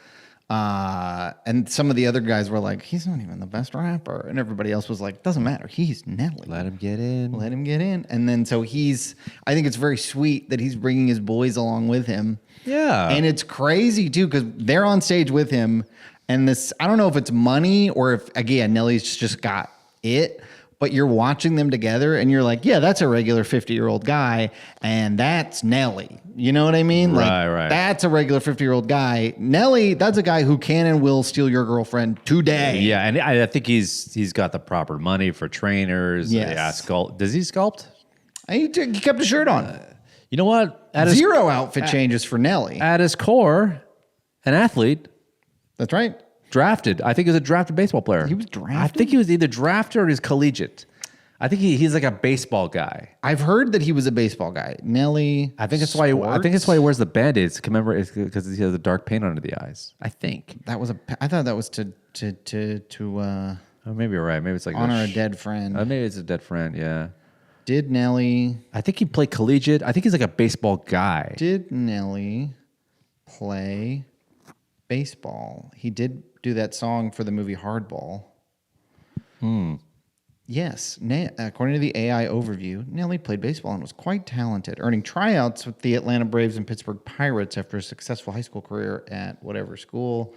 and some of the other guys were like, he's not even the best rapper. And everybody else was like, doesn't matter. He's Nelly. Let him get in. Let him get in. And then so I think it's very sweet that he's bringing his boys along with him. Yeah. And it's crazy too, because they're on stage with him. And this, I don't know if it's money or if, again, Nelly's just got it. But you're watching them together and you're like, yeah, that's a regular 50-year-old guy. And that's Nelly. You know what I mean? Right. That's a regular 50-year-old guy. Nelly, that's a guy who can and will steal your girlfriend today. Yeah. And I think he's got the proper money for trainers. Yes. Does he sculpt? He kept a shirt on. You know what? Zero outfit changes for Nelly. At his core, an athlete. That's right. Drafted. I think he was a drafted baseball player. He was drafted? I think he was either drafted or he's collegiate. I think he's like a baseball guy. I've heard that he was a baseball guy. Nelly. I think that's why. I think that's why he wears the Band-Aids. Remember, it's because he has a dark paint under the eyes. I think I thought that was to oh, maybe you're right. Maybe it's like honor a dead friend. Maybe it's a dead friend. Yeah. Did Nelly? I think he played collegiate. I think he's like a baseball guy. Did Nelly play baseball? He did do that song for the movie Hardball. Yes. According to the AI overview, Nelly played baseball and was quite talented, earning tryouts with the Atlanta Braves and Pittsburgh Pirates after a successful high school career at whatever school.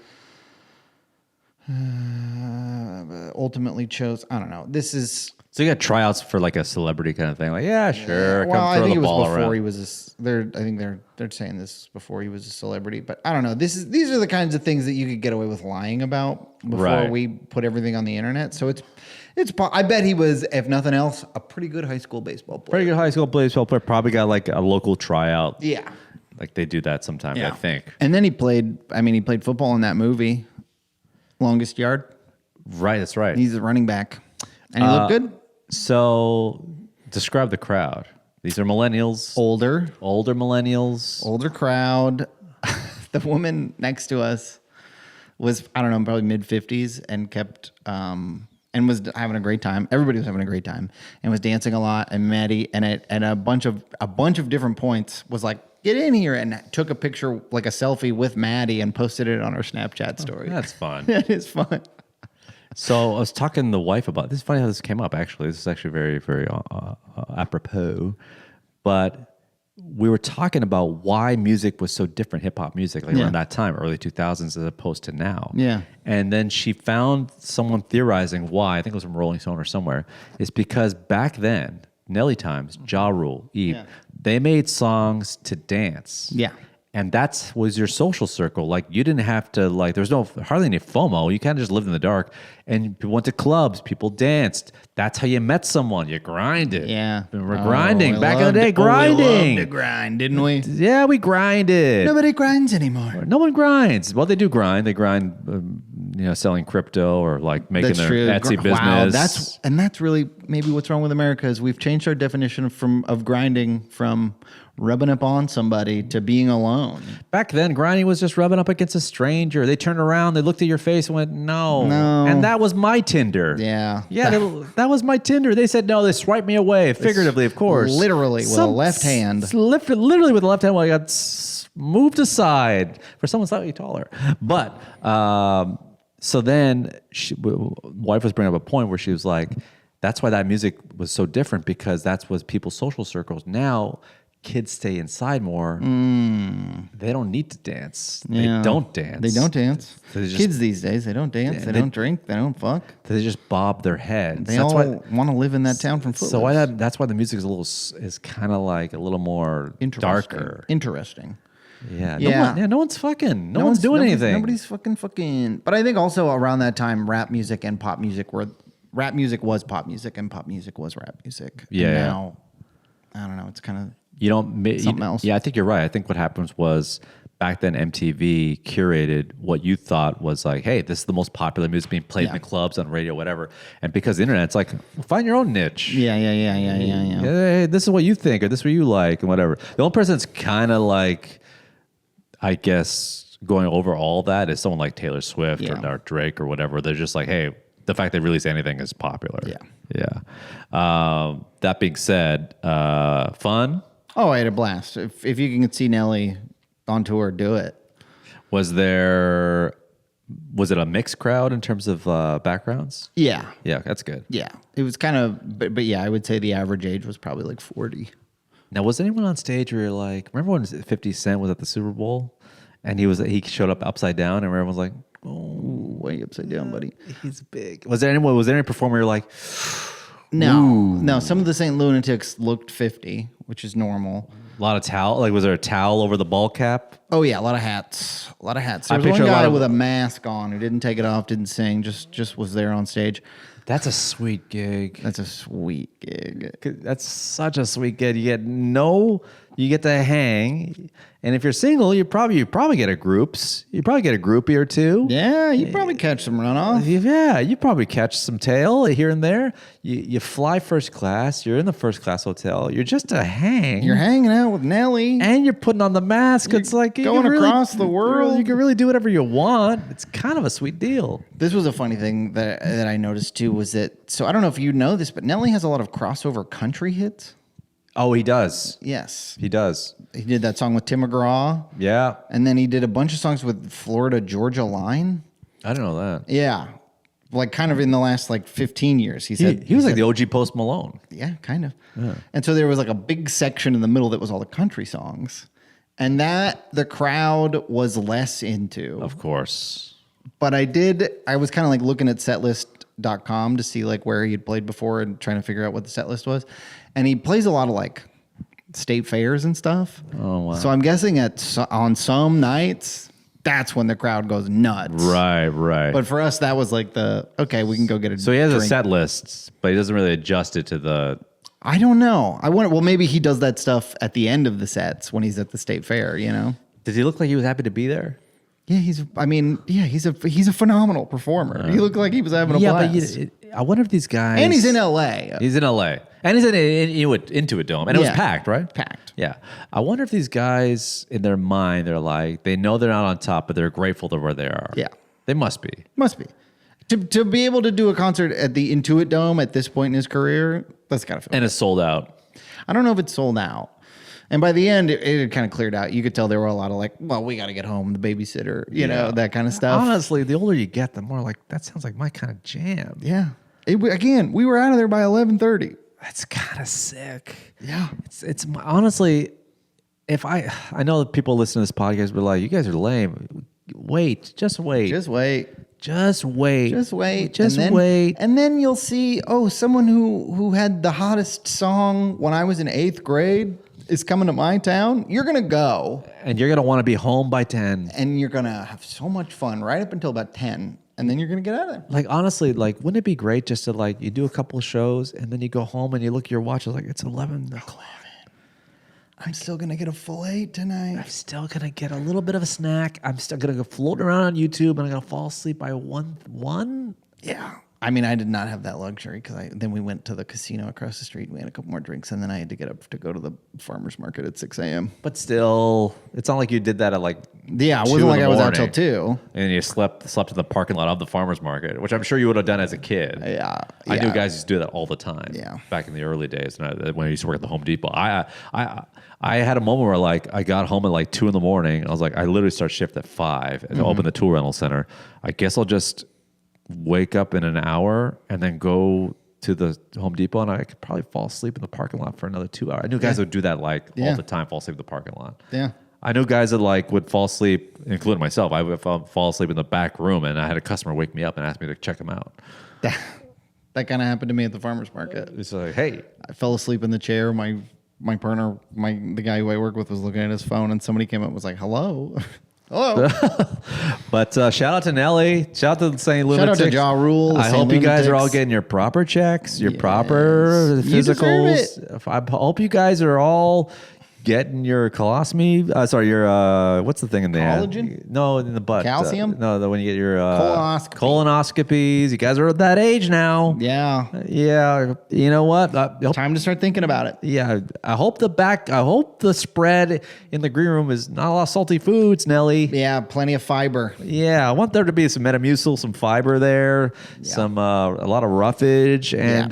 Ultimately chose, I don't know. This is... So you got tryouts for like a celebrity kind of thing. Like, yeah, sure. Well, come throw I think the it was ball before around. he was I think they're saying this before he was a celebrity, but I don't know. These are the kinds of things that you could get away with lying about before we put everything on the internet. So I bet he was, if nothing else, a pretty good high school baseball player. Pretty good high school baseball player. Probably got like a local tryout. Yeah. Like they do that sometimes, I think. And then he played football in that movie, Longest Yard. Right, that's right. He's a running back. And he looked good. So describe the crowd. These are millennials. Older millennials. Older crowd. The woman next to us was, I don't know, probably mid-50s and kept... and was having a great time. Everybody was having a great time and was dancing a lot. And Maddie and a bunch of different points was like, get in here, and took a picture, like a selfie with Maddie, and posted it on our Snapchat story. That's fun. That is fun. So I was talking to the wife about this. Is funny how this came up. Actually, this is actually very, very apropos. But we were talking about why music was so different, hip hop music, like around that time, early 2000s, as opposed to now. Yeah. And then she found someone theorizing why. I think it was from Rolling Stone or somewhere. It's because back then, Nelly times, Ja Rule, Eve, they made songs to dance. Yeah. And that was your social circle. Like you didn't have to there was hardly any FOMO. You kind of just lived in the dark, and people went to clubs. People danced. That's how you met someone. You grinded. Yeah, we were grinding back in the day. Grinding. We loved to grind, didn't we? Yeah, we grinded. Nobody grinds anymore. No one grinds. Well, they do grind. They grind, selling crypto or like making their Etsy business. Wow, that's really maybe what's wrong with America is we've changed our definition of grinding from rubbing up on somebody to being alone. Back then, grinding was just rubbing up against a stranger. They turned around, they looked at your face and went, no. And that was my Tinder. Yeah. Yeah, that was my Tinder. They said no, they swiped me away, figuratively, of course. Literally with a left hand. Literally with the left hand while I got moved aside for someone slightly taller. But, so then, wife was bringing up a point where she was like, that's why that music was so different, because that's what people's social circles. Now, kids stay inside more. They don't need to dance. Yeah. They don't dance. They don't dance. Kids Kids these days, they don't dance. They don't drink. They don't fuck. They just bob their head. They all want to live in that town from Footloose. So that's why the music is kind of like a little more darker. Interesting. Yeah. Yeah. No one's fucking. No one's doing anything. Nobody's fucking. But I think also around that time, rap music and pop music rap music was pop music and pop music was rap music. Yeah. And now, I don't know. It's kind of. Something else. Yeah, I think you're right. I think what happens was back then MTV curated what you thought was like, hey, this is the most popular music being played in the clubs, on radio, whatever. And because the internet, it's like, find your own niche. Yeah. Hey, this is what you think, or this is what you like, and whatever. The only person that's kind of like, I guess, going over all that is someone like Taylor Swift or Drake or whatever. They're just like, hey, the fact they release anything is popular. Yeah. That being said, fun. Oh, I had a blast. If you can see Nelly on tour, do it. Was it a mixed crowd in terms of backgrounds? Yeah. Yeah, that's good. Yeah. It was kind of, but yeah, I would say the average age was probably like 40. Now, was anyone on stage where you're like, remember when 50 Cent was at the Super Bowl and he showed up upside down and everyone was like, Ooh, way upside down, buddy. he's big. Was there any performer you're like, No, some of the St. Lunatics looked 50, which is normal. a lot of towel? Like, was there a towel over the ball cap? Oh yeah, a lot of hats. There was one picture a guy lot of- with a mask on who didn't take it off, didn't sing, just was there on stage. That's a sweet gig. That's a sweet gig. That's such a sweet gig. You get to hang, and if you're single, you probably get a groups. You probably get a groupie or two. Yeah, you probably catch some runoff. Yeah, you probably catch some tail here and there. You fly first class. You're in the first class hotel. You're just a hang. You're hanging out with Nelly. and you're putting on the mask. It's like you going can really- across the world. You can really do whatever you want. It's kind of a sweet deal. This was a funny thing that I noticed too, was that, so I don't know if you know this, but Nelly has a lot of crossover country hits. Oh, he does. Yes. He does. He did that song with Tim McGraw. Yeah, And then he did a bunch of songs with Florida Georgia Line. I don't know that. Yeah. Like kind of in the last like 15 years. He said He was like the OG Post Malone. yeah, kind of. And so there was like a big section in the middle that was all the country songs. And that the crowd was less into. Of course. But I was kind of like looking at setlist.com to see like where he had played before and trying to figure out what the set list was. And he plays a lot of like state fairs and stuff. Oh, wow. So I'm guessing on some nights, that's when the crowd goes nuts. Right. But for us, that was like okay, we can go get a So he has drink. a set list, but he doesn't really adjust it to the. I don't know. well, maybe he does that stuff at the end of the sets when he's at the state fair, you know? Did he look like he was happy to be there? Yeah, he's a phenomenal performer. He looked like he was having a blast. But I wonder if these guys. And he's in LA. He's in LA. And he's in Intuit Dome. And it was Yeah. packed, right? Packed. Yeah. I wonder if these guys, in their mind, they're like, they know they're not on top, but they're grateful to where they are. Yeah. They must be. Must be. To be able to do a concert at the Intuit Dome at this point in his career, that's gotta feel. And it's sold out. I don't know if it's sold out. And by the end, it had kind of cleared out. You could tell there were a lot of like, well, we got to get home, the babysitter, you know, that kind of stuff. Honestly, the older you get, the more like, that sounds like my kind of jam. Yeah. Again, we were out of there by 11:30. That's kind of sick. Yeah. It's honestly, if I know that people listen to this podcast be like, you guys are lame. Wait, just wait. Just wait. Just wait. Just wait. Just and then, wait. And then you'll see, someone who had the hottest song when I was in 8th grade is coming to my town. You're going to go. And you're going to want to be home by 10. And you're going to have so much fun right up until about 10. And then you're going to get out of there. Like, honestly, like, wouldn't it be great just to, like, you do a couple of shows and then you go home and you look at your watch, it's like, it's 11 o'clock. I'm still going to get a full 8 tonight. I'm still going to get a little bit of a snack. I'm still going to go float around on YouTube and I'm going to fall asleep by 1. Yeah. I mean, I did not have that luxury because then we went to the casino across the street. We had a couple more drinks, and then I had to get up to go to the farmer's market at 6 a.m. But still, it's not like you did that at like Yeah, it 2 wasn't like in I the was out till morning. 2. And you slept in the parking lot of the farmer's market, which I'm sure you would have done as a kid. Yeah. I knew guys used to do that all the time. Yeah. Back in the early days when I used to work at the Home Depot. I had a moment where like I got home at like 2 in the morning. I was like, I literally start shift at 5 and open the tool rental center. I guess I'll just wake up in an hour and then go to the Home Depot, and I could probably fall asleep in the parking lot for another 2 hours. I knew guys would do that like all the time, fall asleep in the parking lot. Yeah. I knew guys that like would fall asleep, including myself. I would fall asleep in the back room, and I had a customer wake me up and ask me to check him out. That kind of happened to me at the farmer's market. It's like, hey, I fell asleep in the chair. My partner, the guy who I work with, was looking at his phone, and somebody came up and was like, hello. Hello. But shout out to Nelly. Shout out to St. Lunatics. Shout out to Ja Rule. I St. hope you guys are all Lunatics. getting your proper checks, your proper You deserve physicals. I hope you guys are all getting your colostomy. Your what's the thing in the Collagen? end? No, in the butt. Calcium? When you get your Colonoscopy. colonoscopies. You guys are at that age now. Yeah. Yeah. You know what? Time to start thinking about it. Yeah. I hope the spread in the green room is not a lot of salty foods, Nelly. Yeah, plenty of fiber. Yeah, I want there to be some Metamucil, some fiber there, some a lot of roughage, and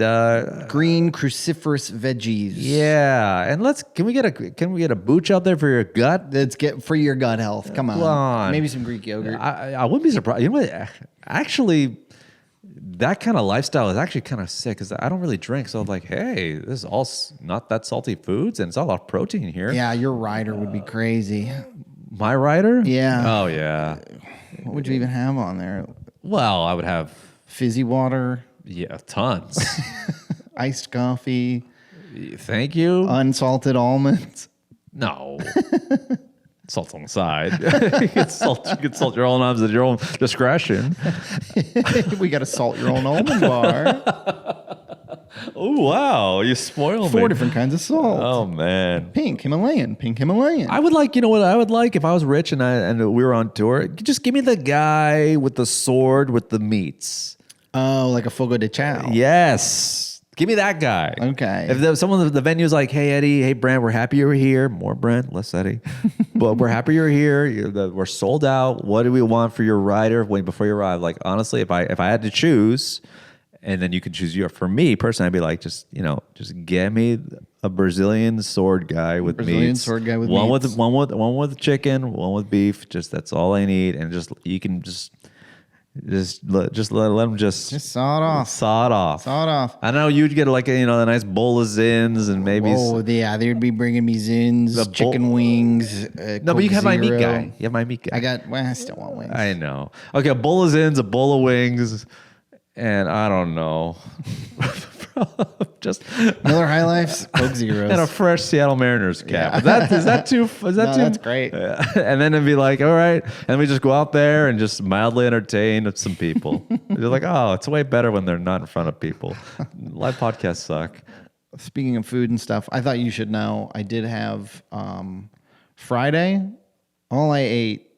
Green cruciferous veggies. yeah. And can we get a booch out there for your gut? Let's get for your gut health. Come on. Come on. Maybe some Greek yogurt. I wouldn't be surprised. You know what? Actually, that kind of lifestyle is actually kind of sick because I don't really drink. So I'm like, hey, this is all not that salty foods, and it's all a lot of protein here. Yeah, your rider would be crazy. My rider? Yeah. Oh yeah. What would you even have on there? Well, I would have Fizzy water, tons. iced coffee, Thank you. unsalted almonds. No. Salt on the side. You can salt your own almonds at your own discretion. We got to salt your own almond bar. Oh, wow. You spoiled me. 4 different kinds of salt. Oh, man. Pink Himalayan. I would like, you know what I would like if I was rich and we were on tour? Just give me the guy with the sword with the meats. Oh, like a Fogo de Chao. Yes. Give me that guy. Okay. If there was someone at the venue's like, hey, Eddie, hey, Brent, we're happy you're here. More Brent, less Eddie. But we're happy you're here. We're sold out. What do we want for your rider before you arrive? Like, honestly, if I had to choose, and then you could choose for me personally, I'd be like, just get me a Brazilian sword guy with meats. One with chicken, one with beef. Just that's all I need, and you can let them just saw it off. Saw it off. I know you'd get like a nice bowl of Zins and maybe. Oh yeah, they would be bringing me Zins, chicken wings. No, but you have my meat guy. You have my meat guy. I still want wings. I know. Okay, a bowl of Zins, a bowl of wings, and I don't know. Just Miller High Lifes, Coke Zeros, and a fresh Seattle Mariners cap. Yeah. Is that too? That's great. And then it'd be like, all right, and we just go out there and just mildly entertain some people. You're like, oh, it's way better when they're not in front of people. Live podcasts suck. Speaking of food and stuff, I thought you should know. I did have Friday. All I ate,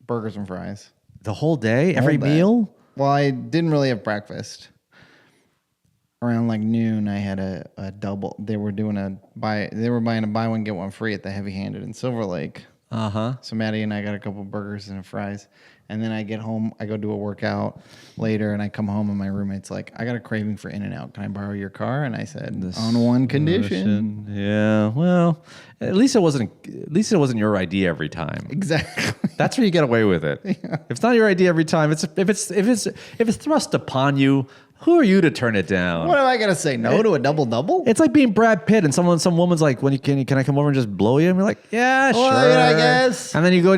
burgers and fries. The whole day, every meal. Well, I didn't really have breakfast. Around like noon, I had a double. They were buying a buy one get one free at the Heavy Handed in Silver Lake. So Maddie and I got a couple burgers and fries, and then I get home. I go do a workout later, and I come home, and my roommate's like, "I got a craving for In-N-Out. Can I borrow your car?" And I said, "On one condition." Yeah. Well, at least it wasn't your idea every time. Exactly. That's where you get away with it. Yeah. If it's not your idea every time, if it's thrust upon you, who are you to turn it down? What am I gonna say? No to a double? It's like being Brad Pitt and some woman's like, can I come over and just blow you? And you're like, yeah, sure, I guess. And then you go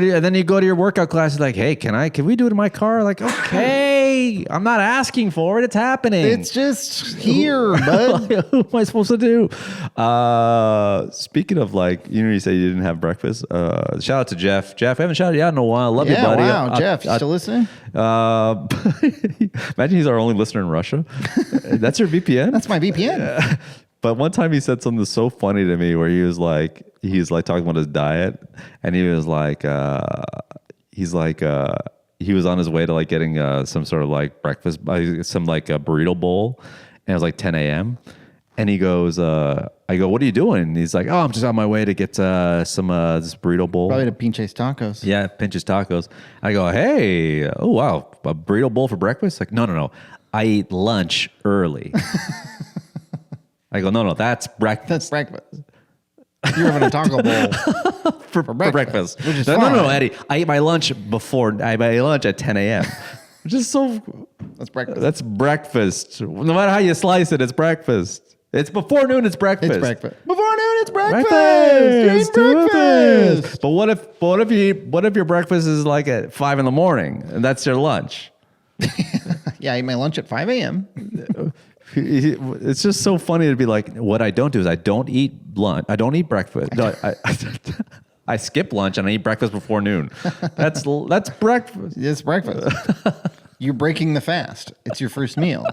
to your workout class. It's like, hey, can we do it in my car? Like, okay, I'm not asking for it. It's happening. It's just here, bud. Who am I supposed to do? Speaking of you say you didn't have breakfast. Shout out to Jeff. Jeff, I haven't shouted you out in a while. Love you, buddy. Wow, Jeff, you still listening? Imagine he's our only listener in Russia. That's your VPN? That's my VPN. But one time he said something so funny to me where he was talking about his diet, and he was like, he was on his way to getting some sort of breakfast, some burrito bowl, and it was 10 a.m. And he goes, I go, what are you doing? And he's like, oh, I'm just on my way to get some this burrito bowl. Probably to Pinche's Tacos. Yeah, Pinche's Tacos. I go, hey, oh wow, a burrito bowl for breakfast? Like, no. I eat lunch early. I go, no, that's breakfast. That's breakfast. You're having a taco bowl for breakfast. Which is no, Eddie. I eat my lunch at 10 a.m. Which is so. That's breakfast. That's breakfast. No matter how you slice it, it's breakfast. It's before noon. It's breakfast. It's breakfast. Before noon, it's breakfast. Breakfast. But what if your breakfast is at 5 a.m. and that's your lunch? Yeah, I eat my lunch at 5 a.m. It's just so funny to be like, what I don't do is I don't eat lunch. I don't eat breakfast. No, I skip lunch and I eat breakfast before noon. That's breakfast. It's breakfast. You're breaking the fast. It's your first meal.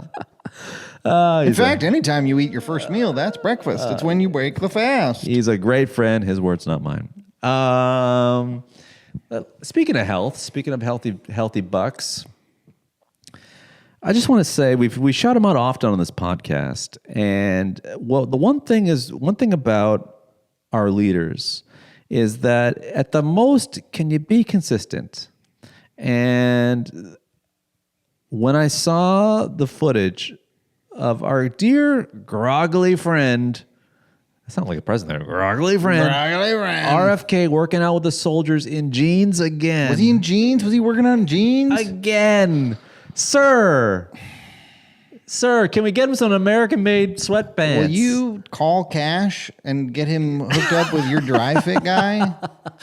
In fact, anytime you eat your first meal, that's breakfast. It's when you break the fast. He's a great friend. His words, not mine. Speaking of health, speaking of healthy bucks, I just want to say we shout him out often on this podcast, and well, the one thing about our leaders is that at the most, can you be consistent? And when I saw the footage of our dear groggly friend, that sounds like a president, groggly friend, RFK working out with the soldiers in jeans again. Was he in jeans? Was he working out in jeans? Again. Sir, can we get him some American-made sweatpants? Will you call Cash and get him hooked up with your dry fit guy?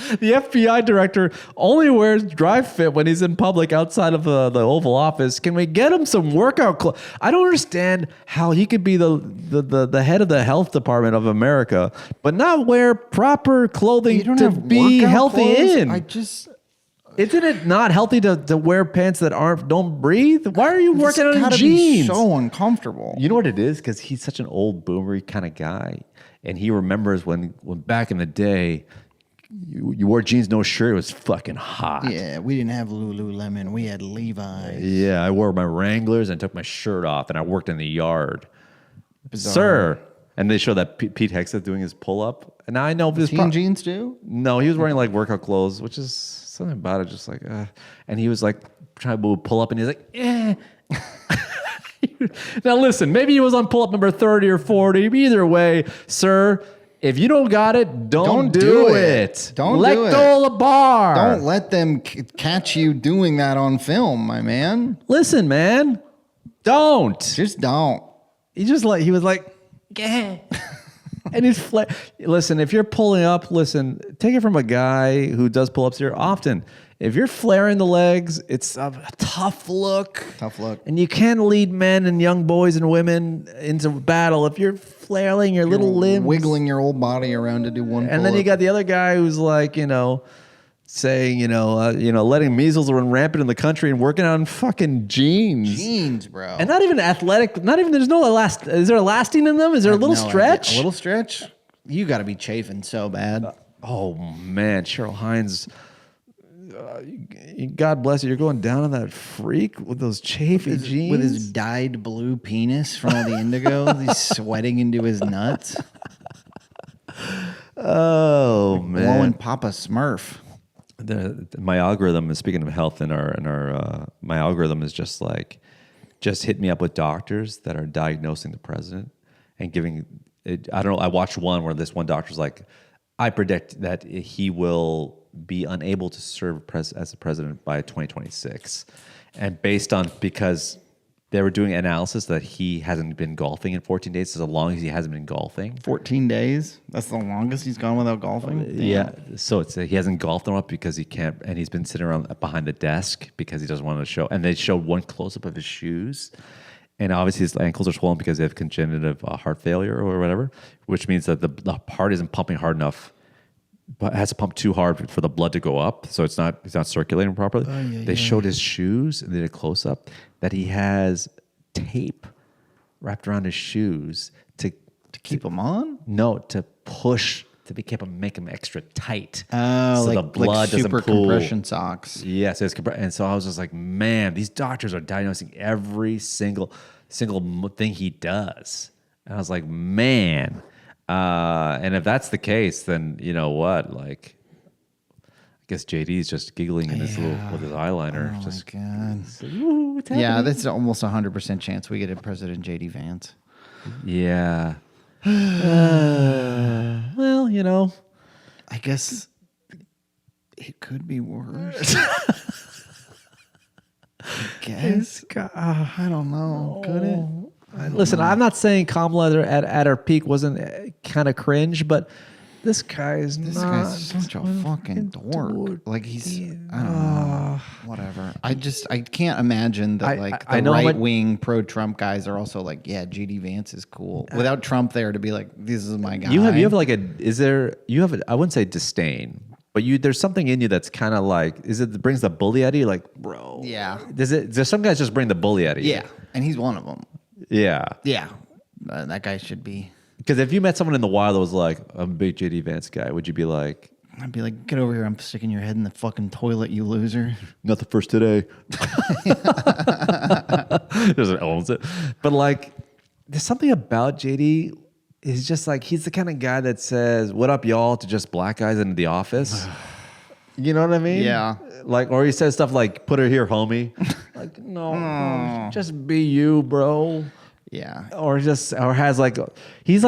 The FBI director only wears dry fit when he's in public outside of the Oval Office. Can we get him some workout clothes? I don't understand how he could be the head of the health department of America, but not wear proper clothing to be healthy clothes? Isn't it not healthy to wear pants that don't breathe? Why are you working out in jeans? Be so uncomfortable. You know what it is? Because he's such an old boomery kind of guy, and he remembers when back in the day, you wore jeans, no shirt. It was fucking hot. Yeah, we didn't have Lululemon. We had Levi's. Yeah, I wore my Wranglers and took my shirt off, and I worked in the yard. Bizarre. Sir. And they show that Pete Hegseth doing his pull-up. And now I know this. In jeans too? No, he was wearing like workout clothes, which is something about it just like, and he was like trying to pull up, and he's like, eh. Now listen, maybe he was on pull-up number 30 or 40. Either way, sir, if you don't got it, don't do it. Don't let do it. go of the bar. Don't let them catch you doing that on film, my man. Listen, man, don't. Just don't. He was like, yeah. And he's listen, if you're pulling up, take it from a guy who does pull-ups here often. If you're flaring the legs, it's a tough look. And you can't lead men and young boys and women into battle if you're flailing your little limbs. Wiggling your old body around to do one pull-up. And then you got the other guy who's like, saying, letting measles run rampant in the country and working on fucking jeans. Jeans, bro. And not even athletic, there's no is there elasting in them? Is there a little stretch? A little stretch? You got to be chafing so bad. Oh, man. Cheryl Hines, God bless you. You're going down on that freak with those chafy jeans. With his dyed blue penis from all the indigo. He's sweating into his nuts. Oh, man. Blowing Papa Smurf. My algorithm is, speaking of health, my algorithm is just hit me up with doctors that are diagnosing the president and giving it. I don't know. I watched one where this one doctor's like, I predict that he will be unable to serve as the president by 2026, and because they were doing analysis that he hasn't been golfing in 14 days. So as long as he hasn't been golfing. 14 days? That's the longest he's gone without golfing? Yeah. So he hasn't golfed enough because he can't, and he's been sitting around behind the desk because he doesn't want to show. And they showed one close-up of his shoes. And obviously his ankles are swollen because they have congenital heart failure or whatever, which means that the heart isn't pumping hard enough, but it has to pump too hard for the blood to go up. So it's not circulating properly. They showed his shoes and they did a close-up that he has tape wrapped around his shoes to keep them on? No, to push, make them extra tight. Oh, so the blood doesn't super pool. Compression socks. Yeah, so and so I was just like, man, these doctors are diagnosing every single thing he does. And I was like, man. And if that's the case, then you know what? Like, I guess JD's just giggling in with his eyeliner. Oh just, my God. What's happening? Yeah, that's almost 100% chance we get a President JD Vance. Yeah. Well, I guess it could be worse. I guess. I don't know. Could it? Listen, I'm not saying Kamala at her peak wasn't kind of cringe, but this guy's such a fucking dork. Like I don't know. Whatever. I can't imagine that the right wing pro Trump guys are also like, yeah, JD Vance is cool. Without Trump there to be like, this is my guy. You have I wouldn't say disdain, but there's something in you that's kind of like, it brings the bully out of you, like, bro. Yeah. There's some guys just bring the bully out of you. Yeah. And he's one of them. Yeah. Yeah, that guy should be. Because if you met someone in the wild that was like, I'm a big JD Vance guy, would you be like, I'd be like, get over here. I'm sticking your head in the fucking toilet, you loser. not the first today. Doesn't owns it. But like, there's something about JD. He's just like, he's the kind of guy that says, what up, y'all, to just black guys in the office. You know what I mean? Yeah. Like, or he says stuff like, put her here, homie. Like, no, just be you, bro. Yeah. Or has like, he's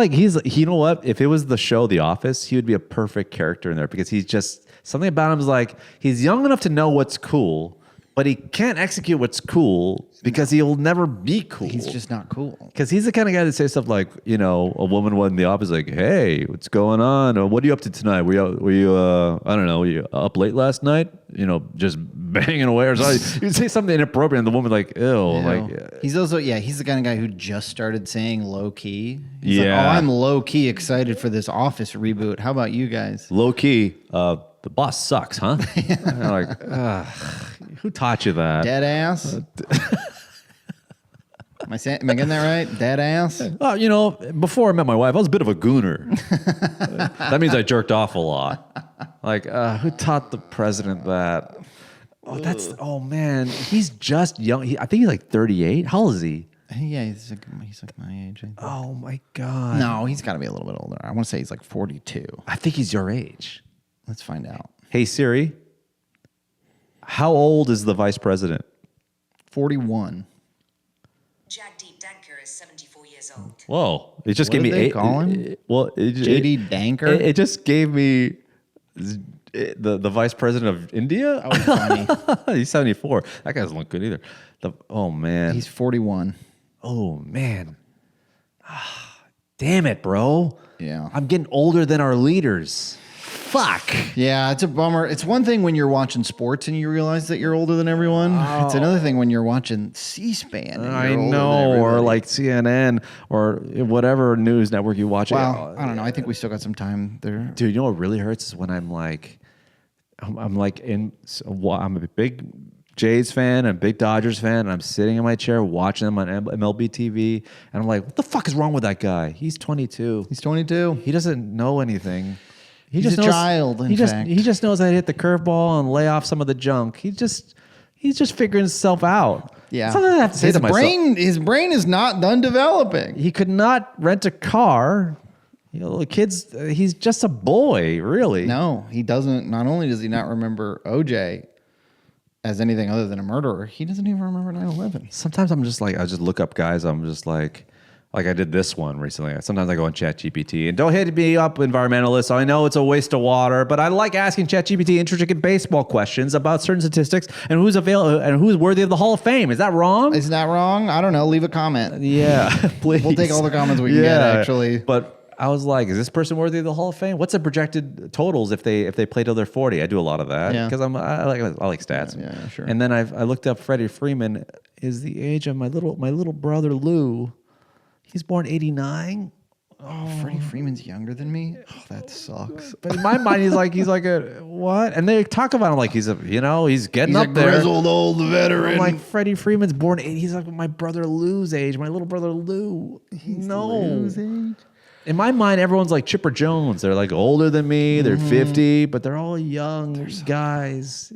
you know what? If it was the show The Office, he would be a perfect character in there because he's just, something about him is like, he's young enough to know what's cool, but he can't execute what's cool because he'll never be cool. He's just not cool. Because he's the kind of guy that says stuff like, you know, a woman in the office like, hey, what's going on? Or what are you up to tonight? Were you I don't know, were you up late last night? You know, just banging away or something. You say something inappropriate and the woman like, ew. Like, he's also, he's the kind of guy who just started saying low key. He's like, Yeah. oh, I'm low key excited for this Office reboot. How about you guys? low key, the boss sucks, huh? And I'm like, who taught you that? Dead ass? Am I getting that right? Dead ass? Well, you know, before I met my wife, I was a bit of a gooner. That means I jerked off a lot. Like, who taught the president that? Oh man, he's just young. I think he's like 38. How old is he? Yeah, he's like my age. I think. Oh my God. No, he's got to be a little bit older. I want to say he's like 42. I think he's your age. Let's find out. Hey Siri, how old is the vice president? 41. Jagdeep Danker is 74 years old. Whoa. It just What gave did me they eight. call him? JD Danker? It just gave me the vice president of India. Oh, funny. He's 74. That guy doesn't look good either. Oh man. He's 41. Oh man. Damn it, bro. Yeah. I'm getting older than our leaders. Fuck. Yeah, it's a bummer. It's one thing when you're watching sports and you realize that you're older than everyone. It's another thing when you're watching C-SPAN. And I you're older than know, or everybody. like CNN or whatever news network you watch. Well, I don't know. I think we still got some time there. Dude, you know what really hurts is when I'm a big Jays fan and a big Dodgers fan, and I'm sitting in my chair watching them on MLB TV, and I'm like, what the fuck is wrong with that guy? He's 22. He's 22. He doesn't know anything. He's just a knows, child, in he just fact. he just knows how to hit the curveball and lay off some of the junk. He's just figuring himself out. Yeah. That's something I have to say his to myself. His brain is not done developing. He could not rent a car. You know, the kids. He's just a boy, really. No, he doesn't. Not only does he not remember OJ as anything other than a murderer, he doesn't even remember 9/11. Sometimes I'm just like, I just look up guys. I'm just like I did this one recently. Sometimes I go on ChatGPT and don't hit me up, environmentalists. I know it's a waste of water, but I like asking ChatGPT intricate baseball questions about certain statistics and who's available and who's worthy of the Hall of Fame. Is that wrong? Is that wrong? I don't know. Leave a comment. Yeah, please. We'll take all the comments we can get, actually. But I was like, is this person worthy of the Hall of Fame? What's the projected totals if they play till they're 40? I do a lot of that Yeah. because I like stats. Yeah, sure. And then I looked up Freddie Freeman is the age of my little brother Lou. He's born 89. Freddie Freeman's younger than me. Oh, that sucks. But in my mind, he's like a what? And they talk about him like he's getting He's up a there. grizzled old veteran. I'm like, Freddie Freeman's born 80. He's like my brother Lou's age. My little brother Lou. Lou's age? In my mind, everyone's like Chipper Jones. They're like older than me. They're 50, but they're all young guys.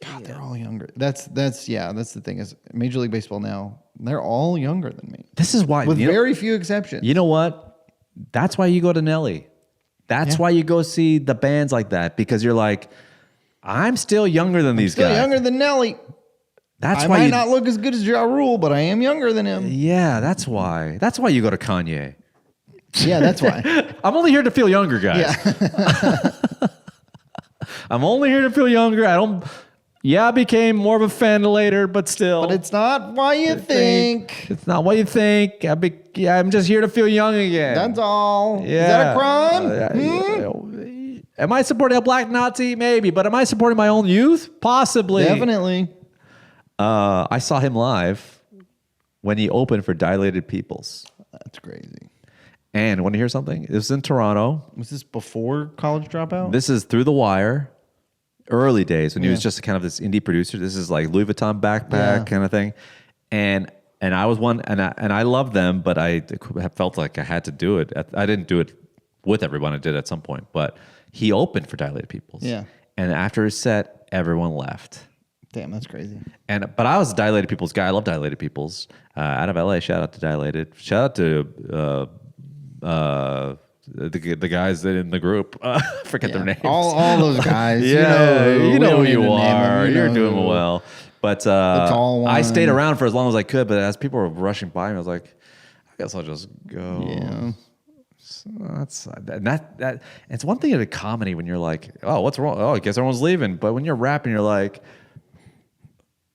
God, they're all younger. That's the thing is Major League Baseball now, they're all younger than me. This is why, With very few exceptions. You know what? That's why you go to Nelly. That's why you go see the bands like that, because you're like, I'm still younger than these Still guys. younger than Nelly. That's I why might you, not look as good as Ja Rule, but I am younger than him. Yeah, that's why. That's why you go to Kanye. Yeah, that's why. I'm only here to feel younger, guys. Yeah. I'm only here to feel younger. I became more of a fan later, but still. But it's not why you think. It's not what you think. I'm just here to feel young again. That's all. Yeah. Is that a crime? Am I supporting a black Nazi? Maybe. But am I supporting my own youth? Possibly. Definitely. I saw him live when he opened for Dilated Peoples. That's crazy. And want to hear something? It was in Toronto. Was this before College Dropout? This is Through the Wire. Early days when he was Yeah. just kind of this indie producer. This is like Louis Vuitton backpack kind of thing. And And I was one, and I loved them, but I felt like I had to do it. I didn't do it with everyone. I did at some point, but he opened for Dilated Peoples. Yeah. And after his set, everyone left. Damn, that's crazy. But I was a Dilated Peoples guy. I love Dilated Peoples. Out of LA, shout out to Dilated. Shout out to the guys that in the group. Forget their names. All those guys. Yeah, you know who we don't you need to name are. them. You're know doing who. well. But tall I stayed one. around for as long as I could. But as people were rushing by me, I was like, I guess I'll just go. Yeah. So that it's one thing at a comedy when you're like, oh, what's wrong? Oh, I guess everyone's leaving. But when you're rapping, you're like,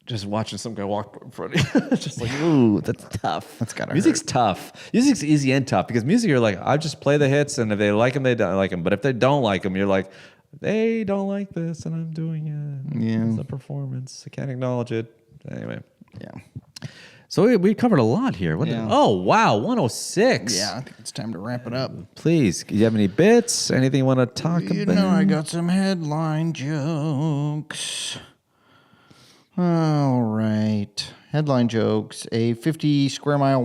just watching some guy walk in front of you. It's just like, ooh, that's tough. That's gotta Music's hurt. tough. Music's easy and tough because music, you're like, I just play the hits, and if they like them, they don't like them. But if they don't like them, you're like, they don't like this, and I'm doing it. Yeah. It's a performance. I can't acknowledge it. Anyway. Yeah. So we covered a lot here. Yeah. Oh, wow. 106. Yeah, I think it's time to wrap it up. Please, do you have any bits? Anything you want to talk You about? know, I got some headline jokes. All right. Headline jokes. A 50 square mile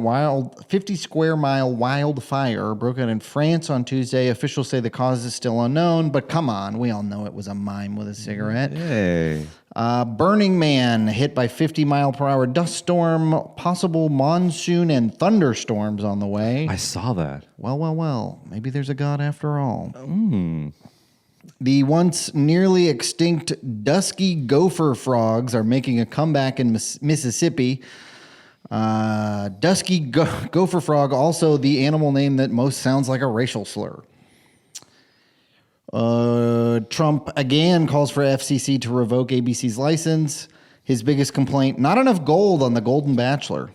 wildfire broke out in France on Tuesday. Officials say the cause is still unknown, but come on, we all know it was a mime with a cigarette. Hey. Burning Man hit by 50 mile per hour dust storm, possible monsoon and thunderstorms on the way. I saw that. Well. Maybe there's a God after all. The once nearly extinct dusky gopher frogs are making a comeback in Mississippi. Dusky gopher frog, also the animal name that most sounds like a racial slur. Trump again calls for FCC to revoke ABC's license. His biggest complaint, not enough gold on the Golden Bachelor.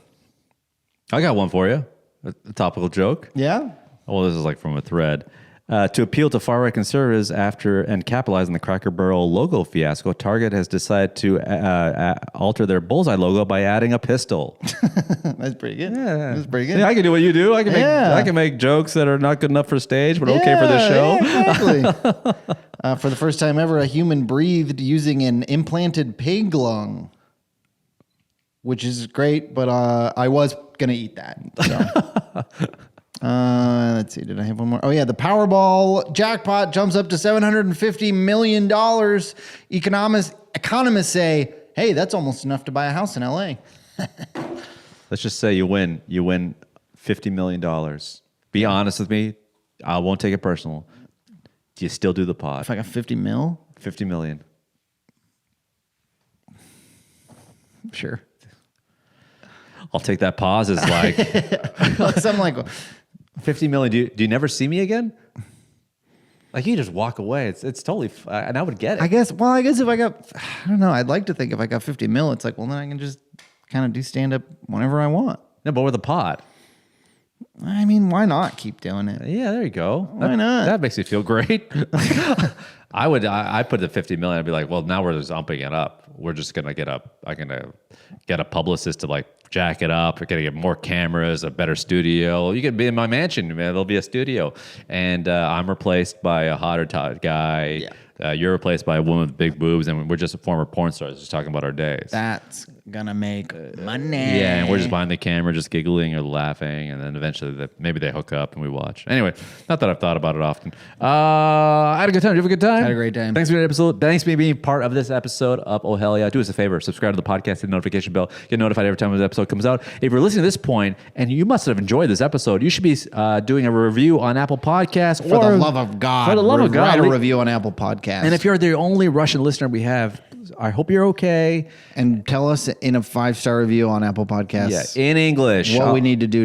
I got one for you. A topical joke. Yeah? Well, this is like from a thread. To appeal to far-right conservatives and capitalize on the Cracker Barrel logo fiasco, Target has decided to alter their bullseye logo by adding a pistol. That's pretty good. Yeah. That's pretty good. Yeah, I can do what you do. I can make jokes that are not good enough for stage, but okay for this show. Yeah, exactly. For the first time ever, a human breathed using an implanted pig lung, which is great, but I was going to eat that. So. Let's see. Did I have one more? Oh, yeah. The Powerball jackpot jumps up to $750 million. Economists say, hey, that's almost enough to buy a house in L.A. Let's just say you win. You win $50 million. Be honest with me. I won't take it personal. Do you still do the pod? If I got 50 mil? 50 million. Sure. I'll take that pause as like So I'm like, 50 million. Do you never see me again? Like you just walk away. It's totally, and I would get it. I guess if I got, I don't know. I'd like to think if I got 50 mil, it's like, well, then I can just kind of do stand up whenever I want. No, but with a pod. I mean, why not keep doing it? Yeah, there you go. Why not? That makes me feel great. I put the 50 million. I'd be like, well, now we're just umping it up. We're just gonna I'm gonna get a publicist to like jack it up. We're gonna get more cameras, a better studio. You can be in my mansion, man. There'll be a studio, and I'm replaced by a hotter guy. Yeah. You're replaced by a woman with big boobs, and we're just former porn stars, just talking about our days. That's gonna make money. Yeah, and we're just behind the camera, just giggling or laughing, and then eventually maybe they hook up and we watch. Anyway, not that I've thought about it often. I had a good time. Did you have a good time? Had a great time. Thanks for the episode. Thanks for being part of this episode of Oh Hell Yeah. Do us a favor, subscribe to the podcast, hit the notification bell, get notified every time this episode comes out. If you're listening to this point and you must have enjoyed this episode, you should be doing a review on Apple Podcasts. For the love of God. For the love of God. Write a review on Apple Podcasts. And if you're the only Russian listener we have, I hope you're okay. and tell us in a 5-star review on Apple Podcasts Yeah, in English. what we need to do